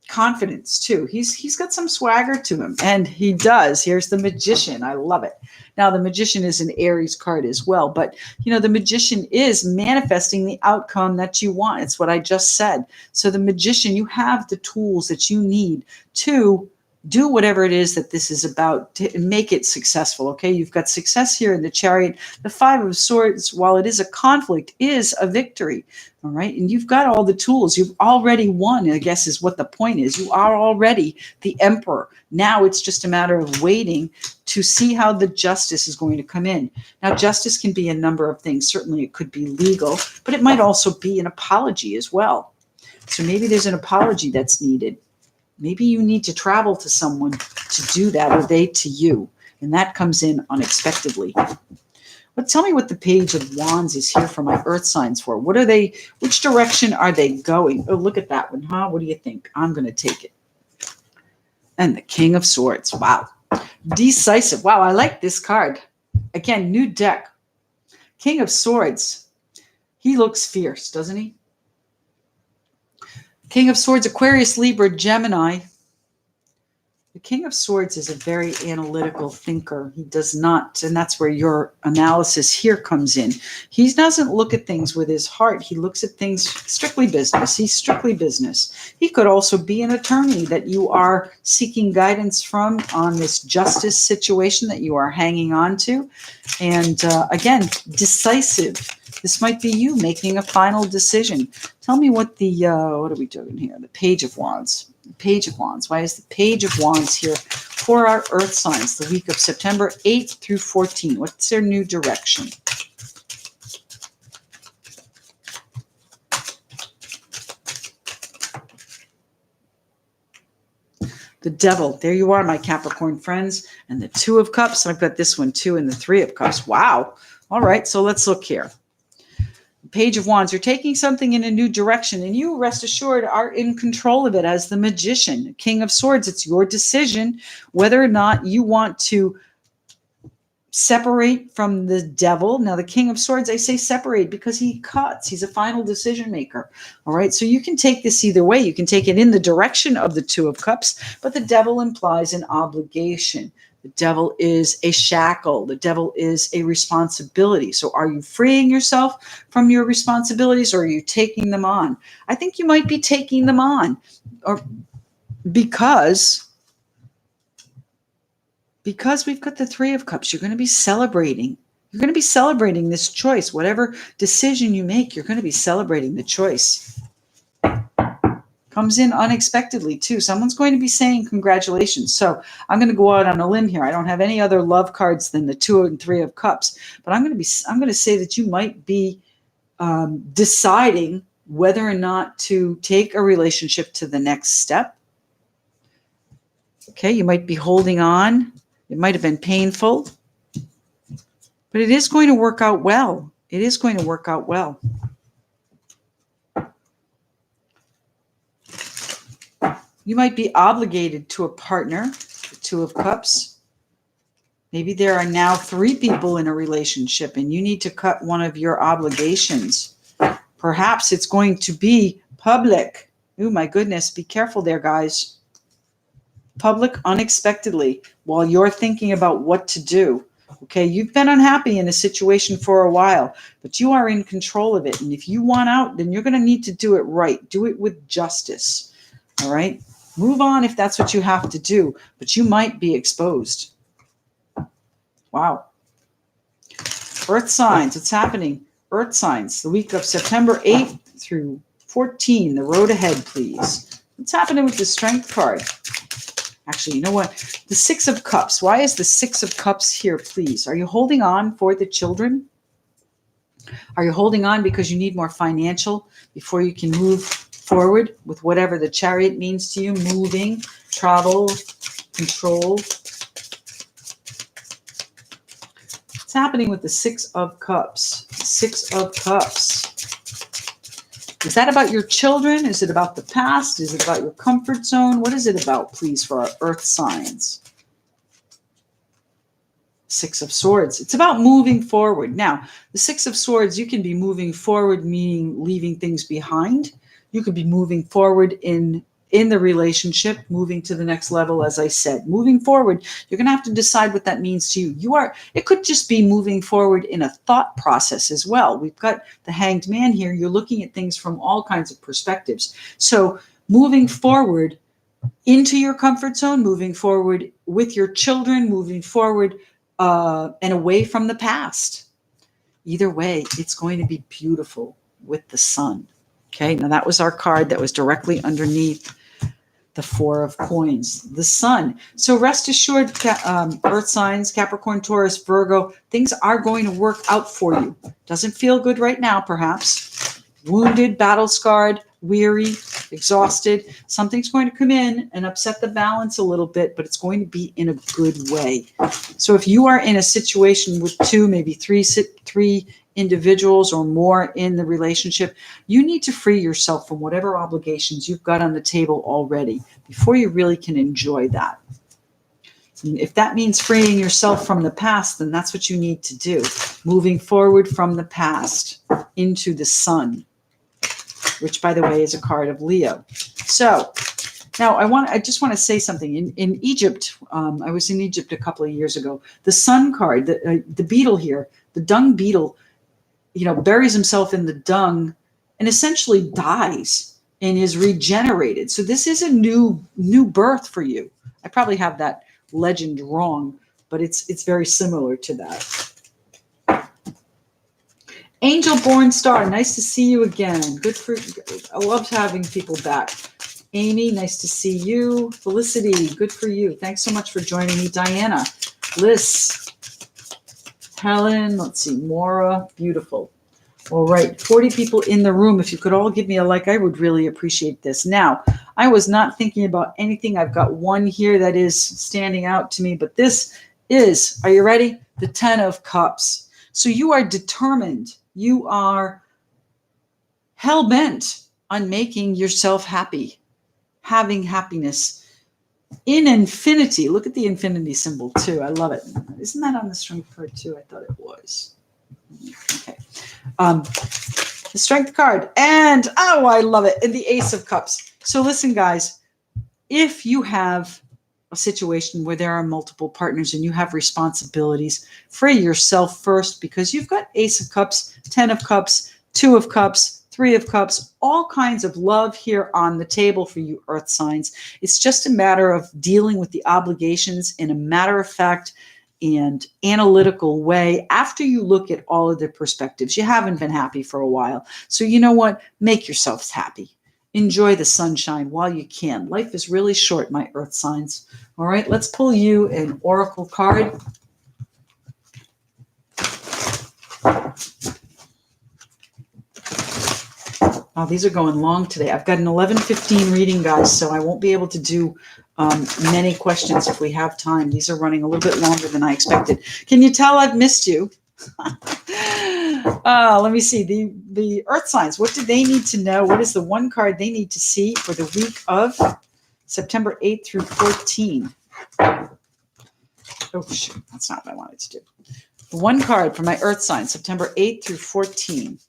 confidence too. He's got some swagger to him, and he does. Here's the Magician. I love it. Now the Magician is an Aries card as well, but the Magician is manifesting the outcome that you want. It's what I just said. So the Magician, you have the tools that you need to do whatever it is that this is about, to make it successful. Okay, you've got success here in the Chariot. The 5 of Swords, while it is a conflict, is a victory. All right, and you've got all the tools. You've already won, I guess is what the point is. You are already the Emperor. Now it's just a matter of waiting to see how the justice is going to come in. Now, justice can be a number of things. Certainly it could be legal, but it might also be an apology as well. So maybe there's an apology that's needed. Maybe you need to travel to someone to do that, or they to you, and that comes in unexpectedly. But tell me what the Page of Wands is here for my earth signs for. What are they? Which direction are they going? Oh, look at that one, huh? What do you think? I'm going to take it. And the King of Swords. Wow. Decisive. Wow, I like this card. Again, new deck. King of Swords. He looks fierce, doesn't he? King of Swords, Aquarius, Libra, Gemini. The King of Swords is a very analytical thinker. He does not, and that's where your analysis here comes in. He doesn't look at things with his heart. He looks at things strictly business. He's strictly business. He could also be an attorney that you are seeking guidance from on this justice situation that you are hanging on to. And again, decisive. This might be you making a final decision. Tell me what what are we doing here? The Page of Wands. The Page of Wands. Why is the Page of Wands here for our earth signs the week of September 8th through 14? What's their new direction? The Devil. There you are, my Capricorn friends. And the 2 of Cups. I've got this one too, and the 3 of Cups. Wow. All right, so let's look here. Page of Wands, you're taking something in a new direction, and you, rest assured, are in control of it as the Magician. King of Swords, it's your decision whether or not you want to separate from the Devil. Now, the King of Swords, I say separate because he cuts. He's a final decision maker. All right, so you can take this either way. You can take it in the direction of the 2 of Cups, but the Devil implies an obligation. The Devil is a shackle. The Devil is a responsibility. So are you freeing yourself from your responsibilities, or are you taking them on? I think you might be taking them on, or because we've got the 3 of Cups. You're going to be celebrating You're going to be celebrating this choice. Whatever decision you make, you're going to be celebrating the choice. Comes in unexpectedly too. Someone's going to be saying congratulations. So I'm going to go out on a limb here. I don't have any other love cards than the 2 and 3 of cups, but I'm going to say that you might be deciding whether or not to take a relationship to the next step. Okay, you might be holding on. It might have been painful, but it is going to work out well. It is going to work out well. You might be obligated to a partner, the 2 of cups. Maybe there are now 3 people in a relationship and you need to cut one of your obligations. Perhaps it's going to be public. Oh my goodness, be careful there, guys. Public unexpectedly while you're thinking about what to do. Okay, you've been unhappy in a situation for a while, but you are in control of it. And if you want out, then you're going to need to do it right. Do it with justice. All right? Move on if that's what you have to do, but you might be exposed. Wow. Earth signs, what's happening? Earth signs, the week of September 8th through 14, the road ahead, please. What's happening with the Strength card? Actually, you know what? The 6 of Cups. Why is the 6 of Cups here, please? Are you holding on for the children? Are you holding on because you need more financial before you can move forward with whatever the Chariot means to you? Moving, travel, control. What's happening with the 6 of Cups? 6 of Cups. Is that about your children? Is it about the past? Is it about your comfort zone? What is it about, please, for our Earth signs? 6 of Swords. It's about moving forward. Now, the 6 of Swords, you can be moving forward, meaning leaving things behind. You could be moving forward in the relationship, moving to the next level, as I said. Moving forward, you're going to have to decide what that means to you. It could just be moving forward in a thought process as well. We've got the Hanged Man here. You're looking at things from all kinds of perspectives. So moving forward into your comfort zone, moving forward with your children, moving forward and away from the past. Either way, it's going to be beautiful with the Sun. Okay, now that was our card that was directly underneath the 4 of Coins, the Sun. So rest assured, Earth signs, Capricorn, Taurus, Virgo, things are going to work out for you. Doesn't feel good right now, perhaps. Wounded, battle-scarred, weary, exhausted. Something's going to come in and upset the balance a little bit, but it's going to be in a good way. So if you are in a situation with 2, maybe 3 individuals or more in the relationship, you need to free yourself from whatever obligations you've got on the table already before you really can enjoy that. And if that means freeing yourself from the past, then that's what you need to do. Moving forward from the past into the Sun, which, by the way, is a card of Leo. So now I just want to say something. In Egypt, I was in Egypt a couple of years ago. The Sun card, the beetle here, the dung beetle, buries himself in the dung and essentially dies and is regenerated. So this is a new birth for you. I probably have that legend wrong, but it's very similar to that. Angel Born Star, nice to see you again. I love having people back. Amy, nice to see you. Felicity, good for you. Thanks so much for joining me. Diana, Liz, Helen, let's see, Maura, beautiful. All right, 40 people in the room. If you could all give me a like, I would really appreciate this. Now, I was not thinking about anything. I've got one here that is standing out to me, but this is, are you ready? The 10 of Cups. So you are determined. You are hell-bent on making yourself happy, having happiness in infinity. Look at the infinity symbol too. I love it. Isn't that on the Strength card too? I thought it was. Okay. The Strength card. And, oh, I love it. And the Ace of Cups. So listen, guys, if you have a situation where there are multiple partners and you have responsibilities, free yourself first, because you've got Ace of Cups, 10 of Cups, 2 of Cups, 3 of Cups, all kinds of love here on the table for you Earth signs. It's just a matter of dealing with the obligations in a matter-of-fact and analytical way after you look at all of the perspectives. You haven't been happy for a while. So you know what? Make yourselves happy. Enjoy the sunshine while you can. Life is really short, my earth signs. All right, let's pull you an oracle card. Oh, these are going long today. I've got an 11:15 reading, guys, so I won't be able to do many questions if we have time. These are running a little bit longer than I expected. Can you tell I've missed you? Let me see. The earth signs, what do they need to know? What is the one card they need to see for the week of September 8th through 14? Oh, shoot. That's not what I wanted to do. The one card for my earth sign, September 8th through 14.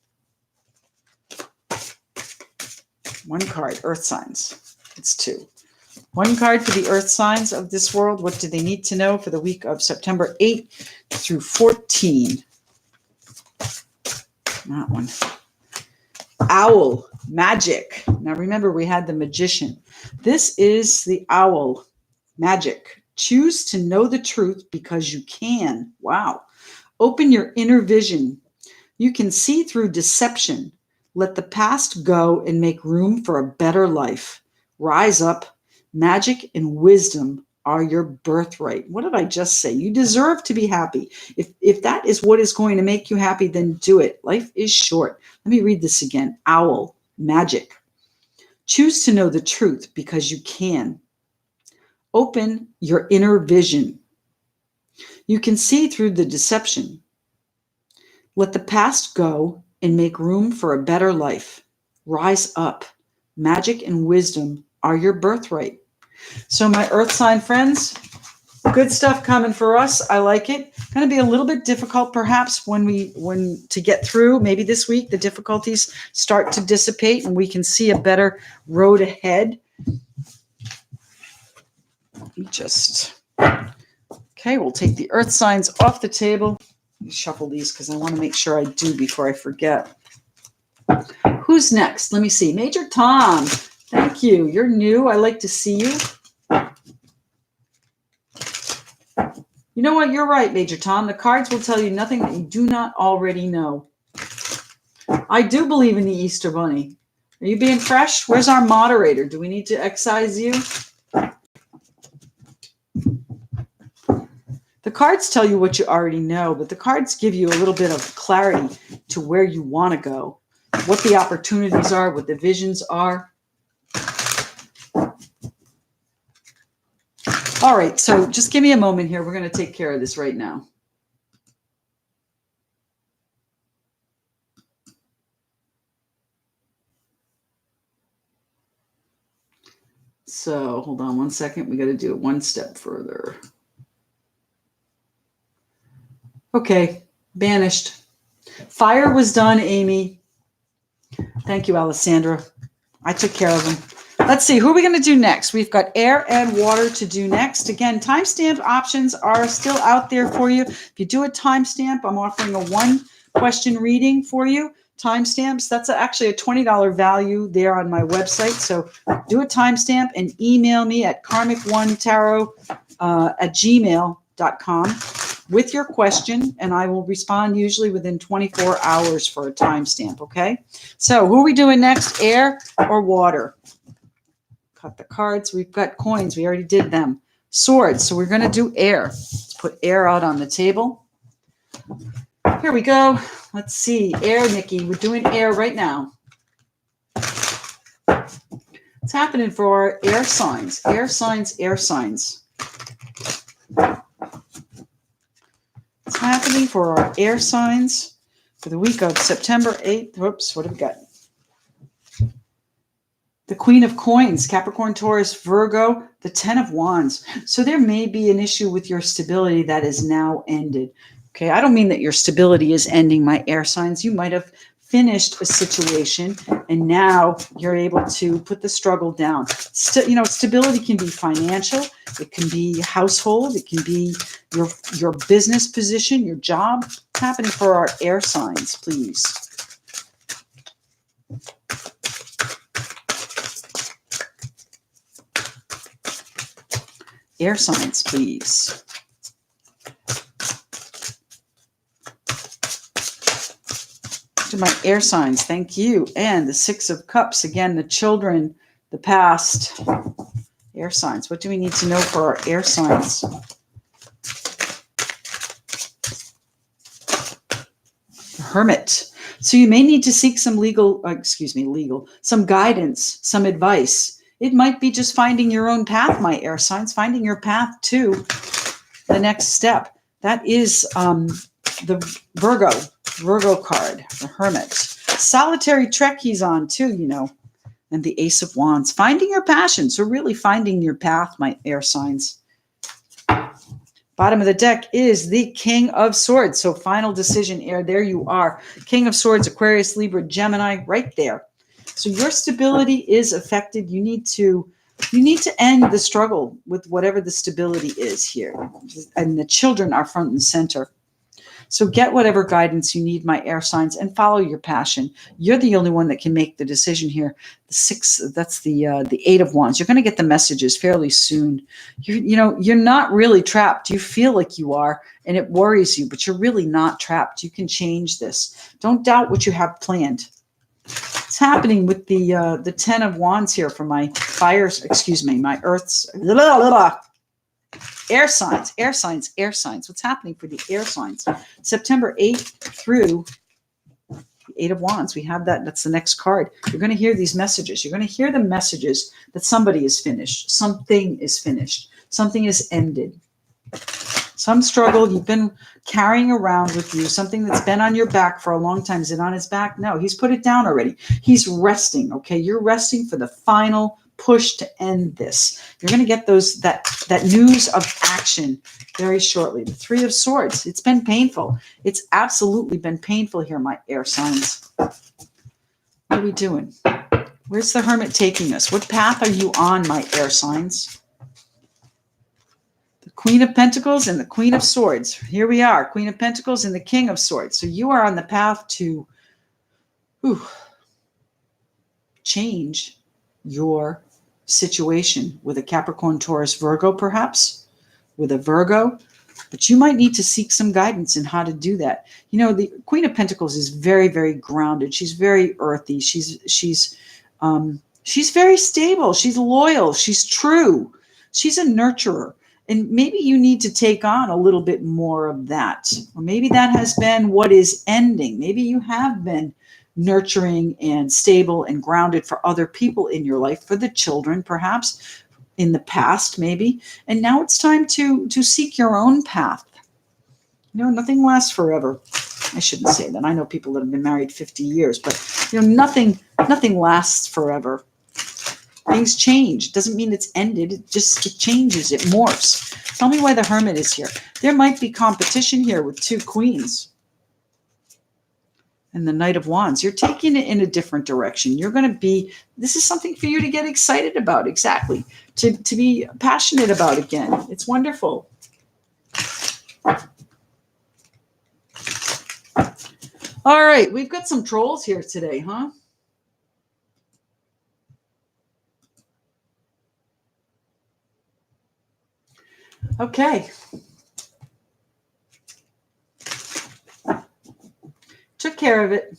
One card, earth signs. It's two. One card for the earth signs of this world. What do they need to know for the week of September 8th through 14? That one. Owl, magic. Now remember, we had the magician. This is the owl, magic. Choose to know the truth because you can. Wow. Open your inner vision. You can see through deception. Let the past go and make room for a better life. Rise up. Magic and wisdom are your birthright. What did I just say? You deserve to be happy. If that is what is going to make you happy, then do it. Life is short. Let me read this again. Owl, magic. Choose to know the truth because you can. Open your inner vision. You can see through the deception. Let the past go and make room for a better life. Rise up. Magic and wisdom are your birthright. So my earth sign friends, good stuff coming for us. I like it. Going to be a little bit difficult perhaps when to get through. Maybe this week the difficulties start to dissipate and we can see a better road ahead. Okay, we'll take the earth signs off the table. Let me shuffle these because I want to make sure I do before I forget. Who's next? Let me see. Major Tom. Thank you. You're new. I like to see you. You know what? You're right, Major Tom. The cards will tell you nothing that you do not already know. I do believe in the Easter Bunny. Are you being fresh? Where's our moderator? Do we need to excise you? The cards tell you what you already know, but the cards give you a little bit of clarity to where you want to go, what the opportunities are, what the visions are. All right, so just give me a moment here. We're going to take care of this right now. So hold on one second. We got to do it one step further. Okay, banished. Fire was done, Amy. Thank you, Alessandra. I took care of them. Let's see, who are we going to do next? We've got air and water to do next. Again, timestamp options are still out there for you. If you do a timestamp, I'm offering a one-question reading for you. Timestamps, that's actually a $20 value there on my website. So do a timestamp and email me at karmic1tarot@gmail.com with your question, and I will respond usually within 24 hours for a timestamp, okay? So who are we doing next, air or water? Cut the cards. We've got coins. We already did them. Swords. So we're going to do air. Let's put air out on the table. Here we go. Let's see. Air, Nikki. We're doing air right now. What's happening for our air signs? Air signs, air signs. What's happening for our air signs for the week of September 8th? Whoops, what have we got? The Queen of Coins, Capricorn, Taurus, Virgo, the 10 of Wands. So there may be an issue with your stability that is now ended. Okay, I don't mean that your stability is ending, my air signs. You might have finished a situation and now you're able to put the struggle down. Stability can be financial. It can be household. It can be your business position, your job. What's happening for our air signs, please? Air signs, please. to my air signs. Thank you. And the Six of Cups. Again, the children, the past. Air signs. What do we need to know for our air signs? The Hermit. So you may need to seek some some guidance, some advice. It might be just finding your own path, my air signs, finding your path to the next step. That is the Virgo card, the Hermit. Solitary trek he's on too, you know. And the Ace of Wands, finding your passion. So really finding your path, my air signs. Bottom of the deck is the King of Swords. So final decision, air. There you are. King of Swords, Aquarius, Libra, Gemini, right there. So your stability is affected. You need to end the struggle with whatever the stability is here. And the children are front and center. So get whatever guidance you need, my air signs, and follow your passion. You're the only one that can make the decision here. That's the Eight of Wands. You're going to get the messages fairly soon. You're not really trapped. You feel like you are, and it worries you, but you're really not trapped. You can change this. Don't doubt what you have planned. It's happening with the Ten of Wands here for my my Earth's. Air signs, air signs, air signs. What's happening for the air signs? September 8th through the Eight of Wands. We have that. That's the next card. You're going to hear these messages. You're going to hear the messages that somebody is finished. Something is finished. Something is ended. Some struggle you've been carrying around with you, something that's been on your back for a long time. Is it on his back? No, he's put it down already. He's resting, okay? You're resting for the final push to end this. You're going to get that news of action very shortly. The Three of Swords. It's been painful. It's absolutely been painful here, my air signs. What are we doing? Where's the Hermit taking us? What path are you on, my air signs? The Queen of Pentacles and the Queen of Swords. Here we are, Queen of Pentacles and the King of Swords. So you are on the path to change your situation with a Capricorn, Taurus, Virgo, perhaps with a Virgo, but you might need to seek some guidance in how to do that. You know, the Queen of Pentacles is very, very grounded. She's very earthy. She's very stable. She's loyal. She's true. She's a nurturer. And maybe you need to take on a little bit more of that. Or maybe that has been what is ending. Maybe you have been nurturing and stable and grounded for other people in your life, for the children, perhaps in the past, maybe. And now it's time to seek your own path. You know, nothing lasts forever. I shouldn't say that. I know people that have been married 50 years, but nothing lasts forever. Things change. Doesn't mean it's ended. It changes. It morphs. Tell me why the Hermit is here. There might be competition here with two queens. And the Knight of Wands. You're taking it in a different direction. This is something for you to get excited about. Exactly. To be passionate about again. It's wonderful. All right. We've got some trolls here today, huh? Okay. Took care of it.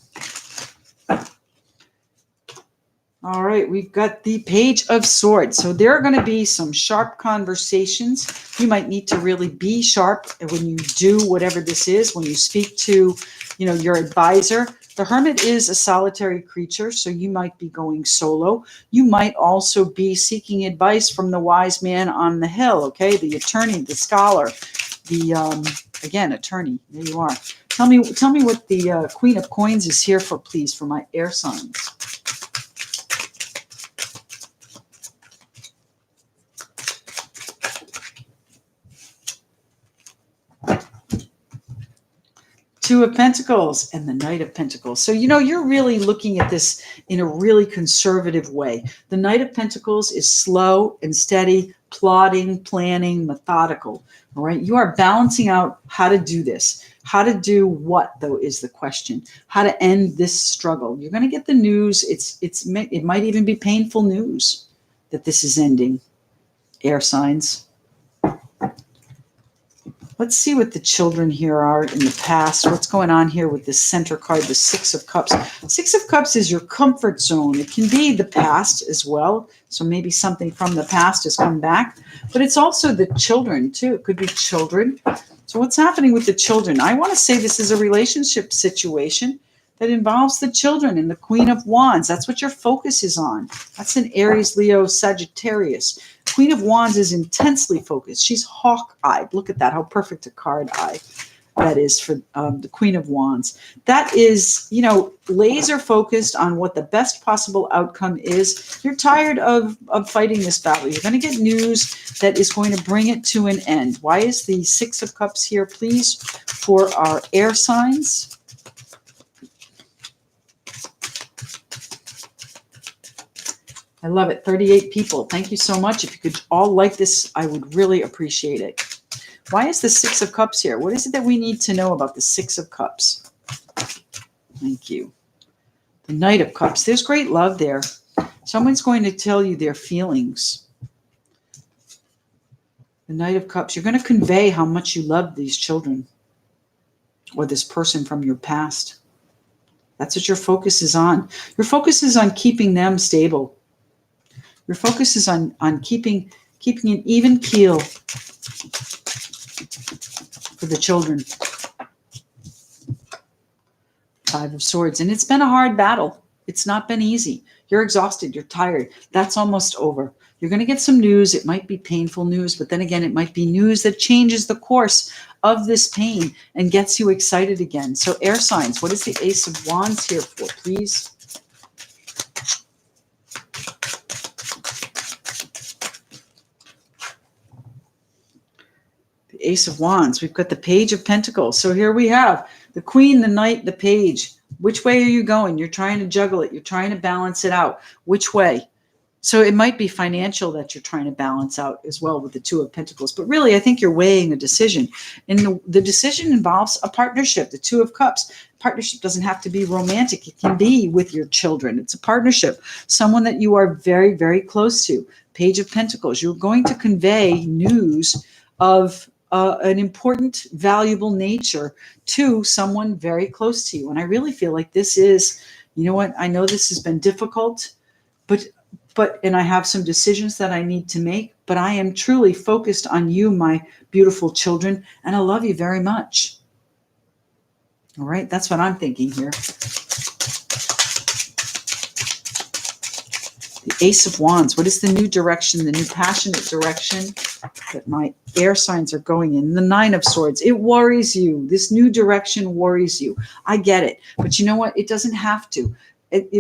All right, we've got the Page of Swords. So there are going to be some sharp conversations. You might need to really be sharp when you do whatever this is, when you speak to, your advisor. The Hermit is a solitary creature, so you might be going solo. You might also be seeking advice from the wise man on the hill, okay? The attorney, the scholar, again, attorney. There you are. Tell me what the Queen of Coins is here for, please, for my air signs. Two of Pentacles and the Knight of Pentacles. So, you're really looking at this in a really conservative way. The Knight of Pentacles is slow and steady, plotting, planning, methodical. All right. You are balancing out how to do this. How to do what, though, is the question. How to end this struggle. You're going to get the news. It might even be painful news that this is ending. Air signs. Let's see what the children here are in the past. What's going on here with this center card, the Six of Cups. Six of Cups is your comfort zone. It can be the past as well. So maybe something from the past has come back, but it's also the children too. It could be children. So what's happening with the children? I want to say this is a relationship situation that involves the children and the Queen of Wands. That's what your focus is on. That's an Aries, Leo, Sagittarius. Queen of Wands is intensely focused. She's hawk-eyed. Look at that, how perfect a card eye that is for the Queen of Wands. That is, you know, laser focused on what the best possible outcome is. You're tired of fighting this battle. You're going to get news that is going to bring it to an end. Why is the Six of Cups here, please, for our air signs? I love it. 38 people. Thank you so much. If you could all like this, I would really appreciate it. Why is the Six of Cups here? What is it that we need to know about the Six of Cups? Thank you. The Knight of Cups. There's great love there. Someone's going to tell you their feelings. The Knight of Cups. You're going to convey how much you love these children or this person from your past. That's what your focus is on. Your focus is on keeping them stable. Your focus is on keeping an even keel for the children. Five of Swords. And it's been a hard battle. It's not been easy. You're exhausted. You're tired. That's almost over. You're going to get some news. It might be painful news, but then again, it might be news that changes the course of this pain and gets you excited again. So air signs, what is the Ace of Wands here for, please? Ace of Wands. We've got the Page of Pentacles. So here we have the Queen, the Knight, the Page. Which way are you going? You're trying to juggle it. You're trying to balance it out. Which way? So it might be financial that you're trying to balance out as well with the Two of Pentacles. But really, I think you're weighing a decision. And the decision involves a partnership, the Two of Cups. Partnership doesn't have to be romantic. It can be with your children. It's a partnership. Someone that you are very, very close to. Page of Pentacles. You're going to convey news of an important, valuable nature to someone very close to you. And I really feel like this is, you know what, I know this has been difficult, but and I have some decisions that I need to make, but I am truly focused on you, my beautiful children, and I love you very much. All right, that's what I'm thinking here. The Ace of Wands. What is the new direction, the new passionate direction that my air signs are going in? The Nine of Swords. It worries you. This new direction worries you. I get it. But you know what? It doesn't have to.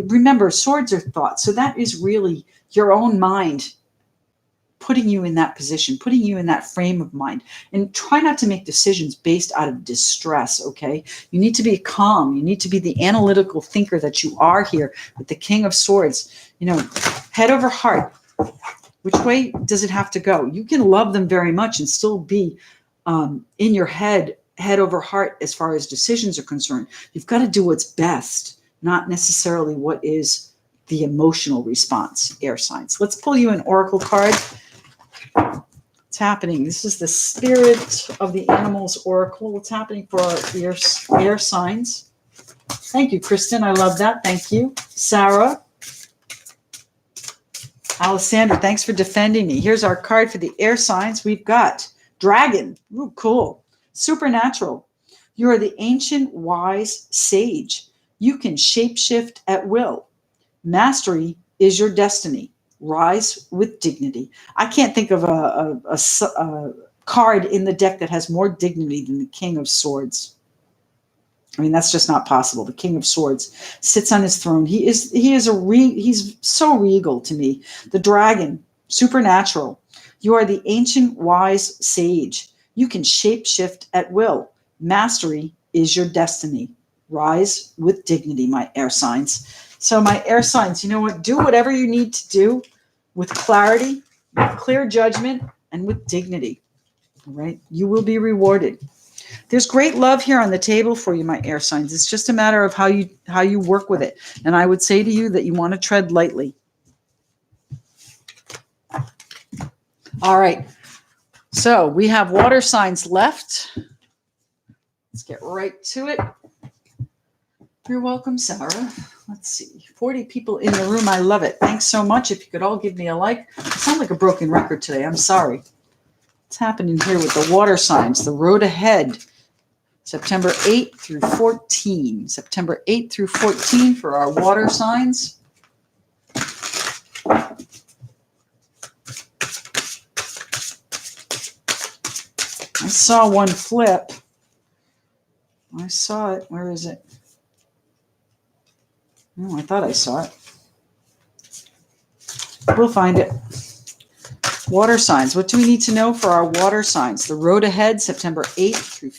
Remember, swords are thoughts. So that is really your own mind putting you in that position, putting you in that frame of mind. And try not to make decisions based out of distress, okay? You need to be calm. You need to be the analytical thinker that you are here with the King of Swords. You know, head over heart. Which way does it have to go? You can love them very much and still be in your head over heart as far as decisions are concerned. You've got to do what's best, not necessarily what is the emotional response, air signs. Let's pull you an oracle card. What's happening? This is the Spirit of the Animals Oracle. What's happening for our air signs? Thank you, Kristen. I love that. Thank you. Sarah. Alessandra, thanks for defending me. Here's our card for the air signs. We've got Dragon. Ooh, cool. Supernatural. You are the ancient, wise sage. You can shapeshift at will. Mastery is your destiny. Rise with dignity. I can't think of a card in the deck that has more dignity than the King of Swords. I mean, that's just not possible. The King of Swords sits on his throne. He's so regal to me. The Dragon, supernatural. You are the ancient, wise sage. You can shapeshift at will. Mastery is your destiny. Rise with dignity, my air signs. So my air signs, you know what? Do whatever you need to do with clarity, with clear judgment, and with dignity. All right? You will be rewarded. There's great love here on the table for you, my air signs. It's just a matter of how you work with it. And I would say to you that you want to tread lightly. All right. So we have water signs left. Let's get right to it. You're welcome, Sarah. Let's see. 40 people in the room. I love it. Thanks so much. If you could all give me a like. I sound like a broken record today. I'm sorry. What's happening here with the water signs? The road ahead. September 8th through 14. September 8th through 14 for our water signs. I saw one flip. I saw it. Where is it? Oh, I thought I saw it. We'll find it. Water signs. What do we need to know for our water signs? The road ahead, September 8th through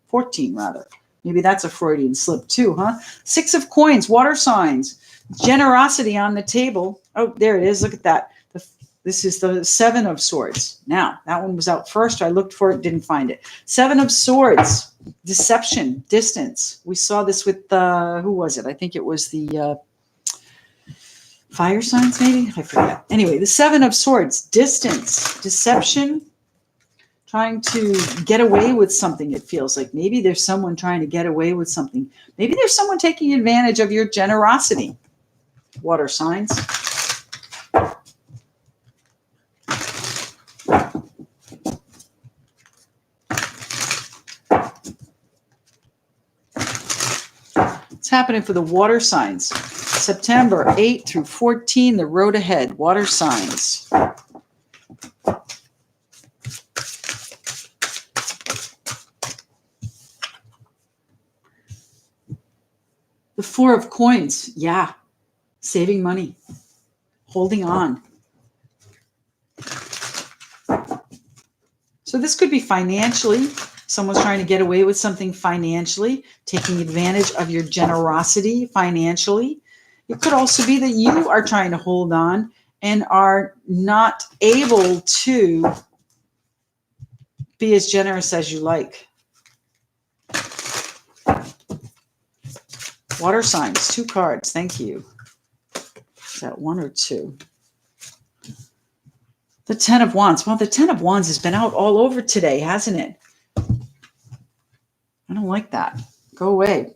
14 rather. Maybe that's a Freudian slip too, huh? 6 of coins, water signs. Generosity on the table. Oh, there it is. Look at that. This is the 7 of swords. Now, that one was out first. I looked for it, didn't find it. 7 of swords. Deception, distance. We saw this with, who was it? I think it was the fire signs, maybe? I forget. Anyway, the 7 of swords. Distance, deception, trying to get away with something, it feels like. Maybe there's someone trying to get away with something. Maybe there's someone taking advantage of your generosity. Water signs. What's happening for the water signs? September 8 through 14, the road ahead. Water signs. The 4 of coins. Yeah. Saving money. Holding on. So this could be financially. Someone's trying to get away with something financially, taking advantage of your generosity financially. It could also be that you are trying to hold on and are not able to be as generous as you like. Water signs, 2 cards. Thank you. Is that 1 or 2? The 10 of Wands. Well, the 10 of Wands has been out all over today, hasn't it? I don't like that. Go away.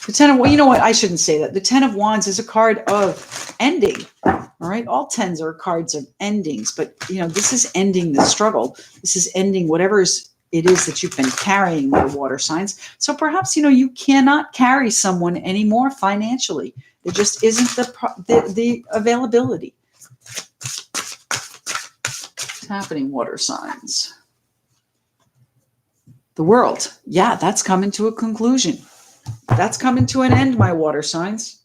The 10 of, well, you know what? I shouldn't say that. The 10 of Wands is a card of ending. All right. All 10s are cards of endings, but this is ending the struggle. This is ending whatever it is that you've been carrying, your water signs. So perhaps, you cannot carry someone anymore financially. There just isn't the availability. What's happening, water signs? The World. Yeah, that's coming to a conclusion. That's coming to an end, my water signs.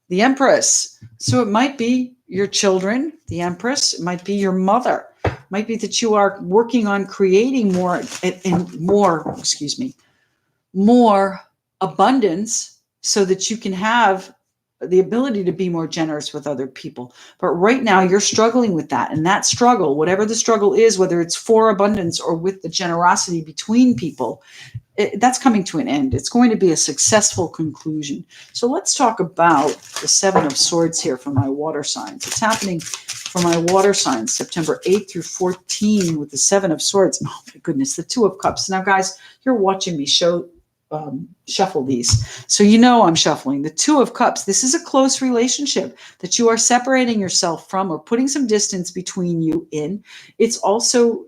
The Empress. So it might be your children, the Empress. It might be your mother. It might be that you are working on creating more abundance so that you can have the ability to be more generous with other people. But right now you're struggling with that. And that struggle, whatever the struggle is, whether it's for abundance or with the generosity between people, that's coming to an end. It's going to be a successful conclusion. So let's talk about the 7 of Swords here for my water signs. It's happening for my water signs, September 8th through 14 with the 7 of Swords. Oh my goodness, the 2 of Cups. Now, guys, you're watching me shuffle these. So I'm shuffling. The 2 of Cups. This is a close relationship that you are separating yourself from or putting some distance between you in. It's also,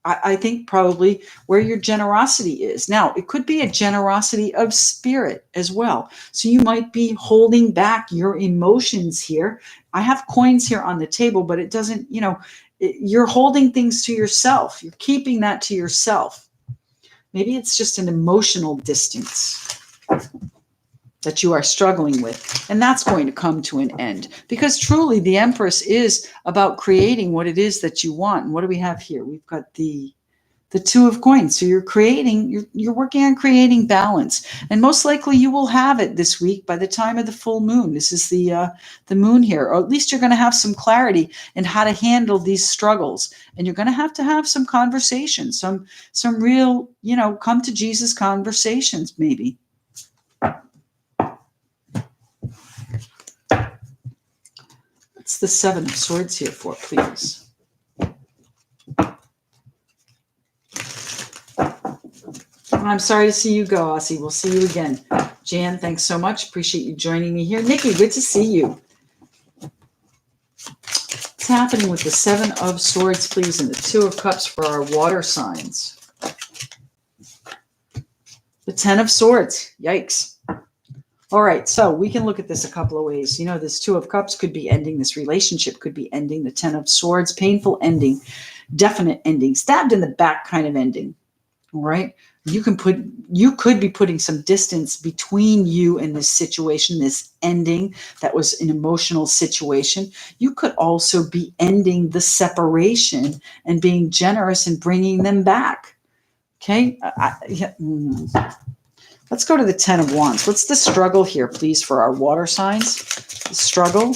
I think probably where your generosity is. Now, it could be a generosity of spirit as well. So you might be holding back your emotions here. I have coins here on the table, but it doesn't, you're holding things to yourself. You're keeping that to yourself. Maybe it's just an emotional distance that you are struggling with. And that's going to come to an end because truly the Empress is about creating what it is that you want. And what do we have here? We've got the 2 of Coins. So you're working on creating balance. And most likely you will have it this week by the time of the full moon. This is the moon here, or at least you're going to have some clarity in how to handle these struggles. And you're going to have some conversations, some real, come to Jesus conversations, maybe. What's the 7 of Swords here for, please? I'm sorry to see you go, Aussie. We'll see you again. Jan, thanks so much. Appreciate you joining me here. Nikki, good to see you. What's happening with the Seven of Swords, please, and the Two of Cups for our water signs? The Ten of Swords. Yikes. All right, so we can look at this a couple of ways. You know, this Two of Cups could be ending. This relationship could be ending. The Ten of Swords, painful ending, definite ending, stabbed in the back kind of ending. All right. You could be putting some distance between you and this situation, this ending that was an emotional situation. You could also be ending the separation and being generous and bringing them back. Okay. Let's go to the Ten of Wands. What's the struggle here, please, for our water signs? The struggle,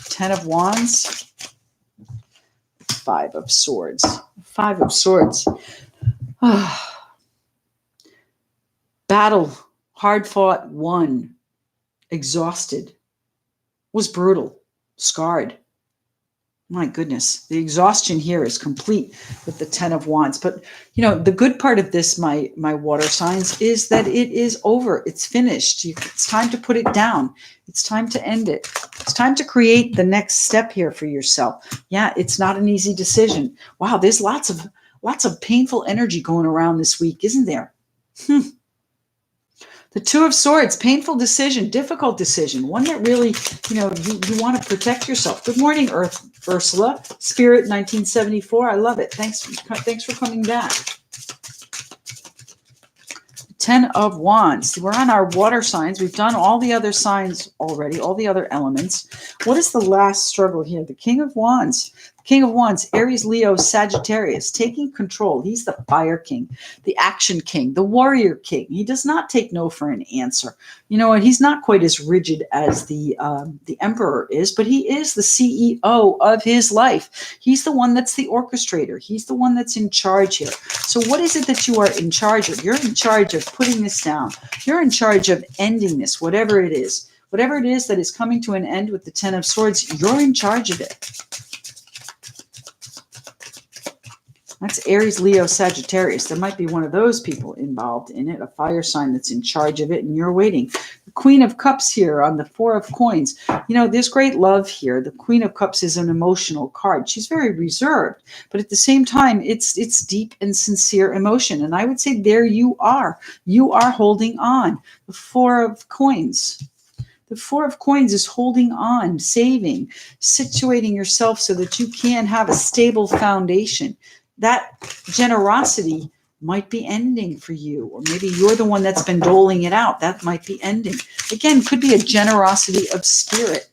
Ten of Wands, Five of Swords. Five of Swords. Battle, hard fought, won, exhausted, was brutal, scarred. My goodness, the exhaustion here is complete with the Ten of Wands. But, you know, the good part of this, my water signs, is that it is over. It's finished. It's time to put it down. It's time to end it. It's time to create the next step here for yourself. Yeah, it's not an easy decision. Wow, there's lots of painful energy going around this week, isn't there? The Two of Swords, painful decision, difficult decision, one that really, you know, you want to protect yourself. Good morning, Ursula. Spirit 1974. I love it. Thanks for coming back. Ten of Wands. We're on our water signs. We've done all the other signs already, all the other elements. What is the last struggle here? The King of Wands. King of Wands, Aries, Leo, Sagittarius, taking control. He's the fire king, the action king, the warrior king. He does not take no for an answer. You know what? He's not quite as rigid as the emperor is, but he is the CEO of his life. He's the one that's the orchestrator. He's the one that's in charge here. So what is it that you are in charge of? You're in charge of putting this down. You're in charge of ending this, whatever it is. Whatever it is that is coming to an end with the Ten of Swords, you're in charge of it. That's Aries, Leo, Sagittarius. There might be one of those people involved in it, a fire sign that's in charge of it, and you're waiting. The Queen of Cups here on the Four of Coins. You know, there's great love here. The Queen of Cups is an emotional card. She's very reserved, but at the same time, it's deep and sincere emotion. And I would say there you are. You are holding on. The Four of Coins. The Four of Coins is holding on, saving, situating yourself so that you can have a stable foundation. That generosity might be ending for you, or maybe you're the one that's been doling it out. That might be ending. Again, could be a generosity of spirit.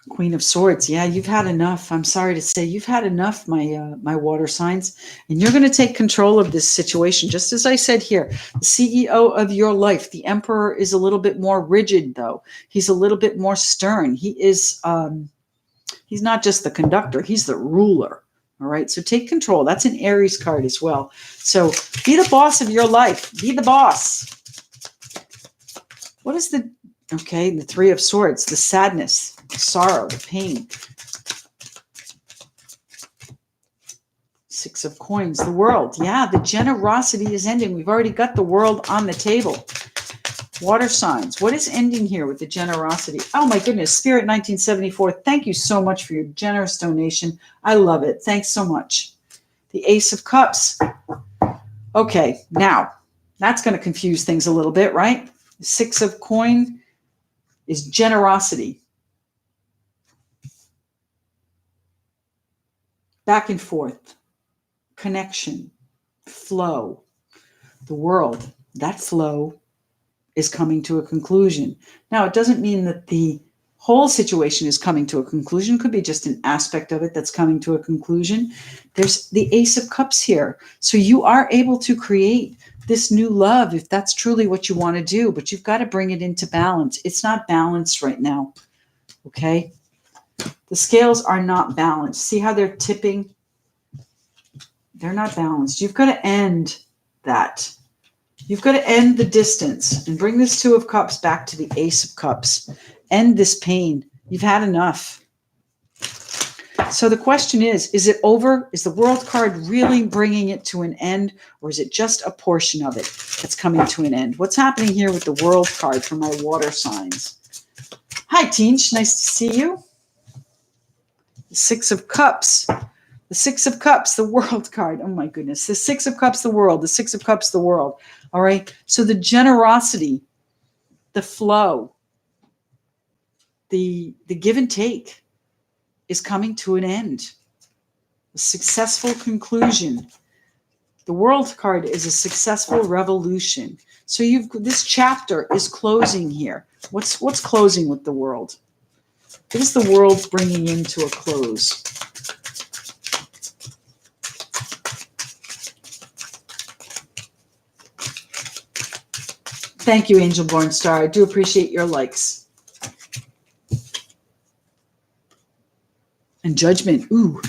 Queen of Swords. Yeah, you've had enough. I'm sorry to say you've had enough, my water signs, and you're going to take control of this situation. Just as I said here, the CEO of your life, the Emperor, is a little bit more rigid, though. He's a little bit more stern. He is... He's not just the conductor, he's the ruler. All right, so take control. That's an Aries card as well. So be the boss of your life. Be the boss. What is the Three of Swords, the sadness, the sorrow, the pain. Six of Coins, the World. Yeah, the generosity is ending. We've already got the World on the table. Water signs. What is ending here with the generosity? Oh my goodness. Spirit 1974. Thank you so much for your generous donation. I love it. Thanks so much. The Ace of Cups. Okay. Now that's going to confuse things a little bit, right? The Six of Coin is generosity. Back and forth. Connection. Flow. The World. That flow is coming to a conclusion. Now, it doesn't mean that the whole situation is coming to a conclusion. It could be just an aspect of it that's coming to a conclusion. There's the Ace of Cups here. So you are able to create this new love if that's truly what you want to do, but you've got to bring it into balance. It's not balanced right now, okay? The scales are not balanced. See how they're tipping? They're not balanced. You've got to end that. You've got to end the distance and bring this Two of Cups back to the Ace of Cups. End this pain. You've had enough. So the question is it over? Is the World card really bringing it to an end, or is it just a portion of it that's coming to an end? What's happening here with the World card for my water signs? Hi, Teench. Nice to see you. The Six of Cups. The Six of Cups, the World card. Oh, my goodness. The Six of Cups, the world. The Six of Cups, the world. All right. So the generosity, the flow, the give and take is coming to an end. A successful conclusion. The World card is a successful revolution. So this chapter is closing here. What's closing with the World? What is the World bringing into a close? Thank you, Angel Born Star. I do appreciate your likes. And Judgment. Ooh.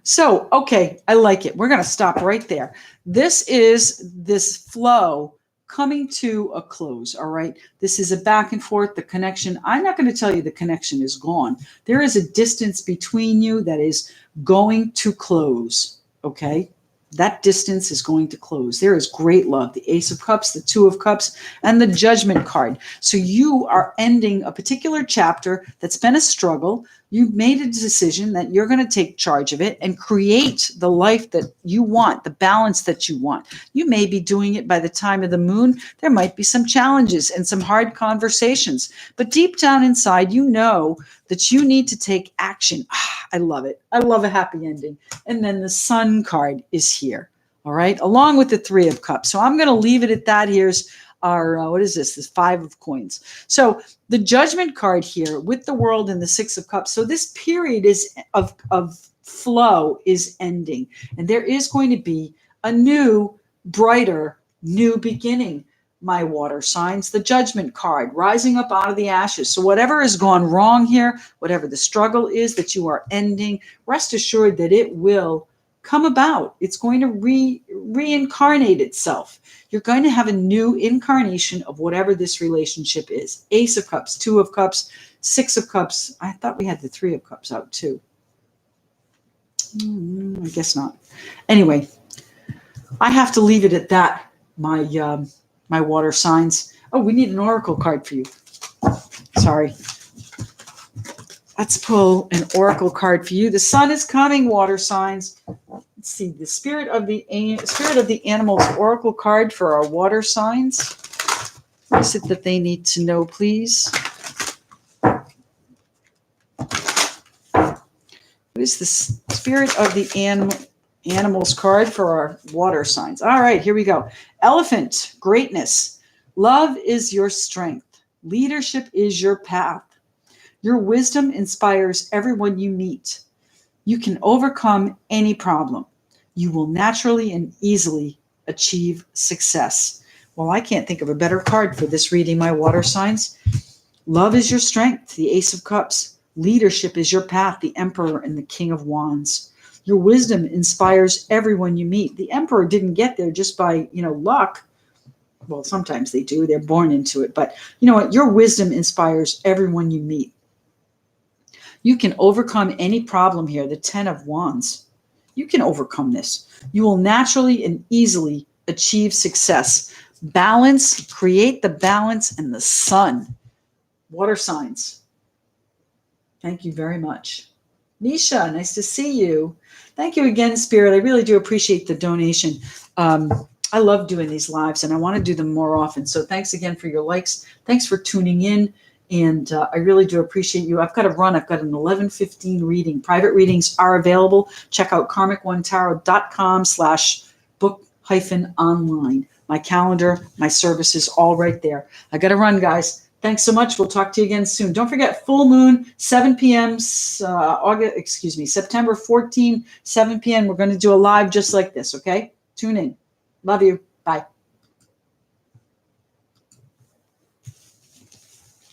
So, okay, I like it. We're going to stop right there. This is this flow coming to a close, all right? This is a back and forth, the connection. I'm not going to tell you the connection is gone. There is a distance between you that is going to close, okay? That distance is going to close. There is great love. The Ace of Cups, the Two of Cups, and the Judgment card. So you are ending a particular chapter that's been a struggle. You've made a decision that you're going to take charge of it and create the life that you want, the balance that you want. You may be doing it by the time of the moon. There might be some challenges and some hard conversations. But deep down inside, you know that you need to take action. I love it. I love a happy ending. And then the Sun card is here, all right, along with the Three of Cups. So I'm going to leave it at that. Here's our, what is this? This Five of Coins. So the Judgment card here with the World and the Six of Cups. So this period of flow is ending. And there is going to be a new, brighter, new beginning. My water signs, the Judgment card, rising up out of the ashes. So whatever has gone wrong here, whatever the struggle is that you are ending, rest assured that it will come about. It's going to reincarnate itself. You're going to have a new incarnation of whatever this relationship is. Ace of Cups, Two of Cups, Six of Cups. I thought we had the Three of Cups out too. I guess not. Anyway, I have to leave it at that. My water signs. Oh, we need an oracle card for you. Sorry. Let's pull an oracle card for you. The sun is coming, water signs. Let's see. The spirit of the animals oracle card for our water signs. What is it that they need to know, please? What is the spirit of the animals card for our water signs? All right, here we go. Elephant, greatness. Love is your strength. Leadership is your path. Your wisdom inspires everyone you meet. You can overcome any problem. You will naturally and easily achieve success. Well, I can't think of a better card for this reading, my water signs. Love is your strength, the Ace of Cups. Leadership is your path, the Emperor and the King of Wands. Your wisdom inspires everyone you meet. The Emperor didn't get there just by, luck. Well, sometimes they do. They're born into it. But you know what? Your wisdom inspires everyone you meet. You can overcome any problem here. The Ten of Wands. You can overcome this. You will naturally and easily achieve success. Balance, create the balance, and the Sun. Water signs. Thank you very much. Nisha, nice to see you. Thank you again, Spirit. I really do appreciate the donation. I love doing these lives, and I want to do them more often. So thanks again for your likes. Thanks for tuning in, and I really do appreciate you. I've got to run. I've got an 11:15 reading. Private readings are available. Check out karmic1tarot.com/book-online. My calendar, my services, all right there. I got to run, guys. Thanks so much. We'll talk to you again soon. Don't forget, full moon, 7 p.m., September 14, 7 p.m. We're going to do a live just like this, okay? Tune in. Love you. Bye.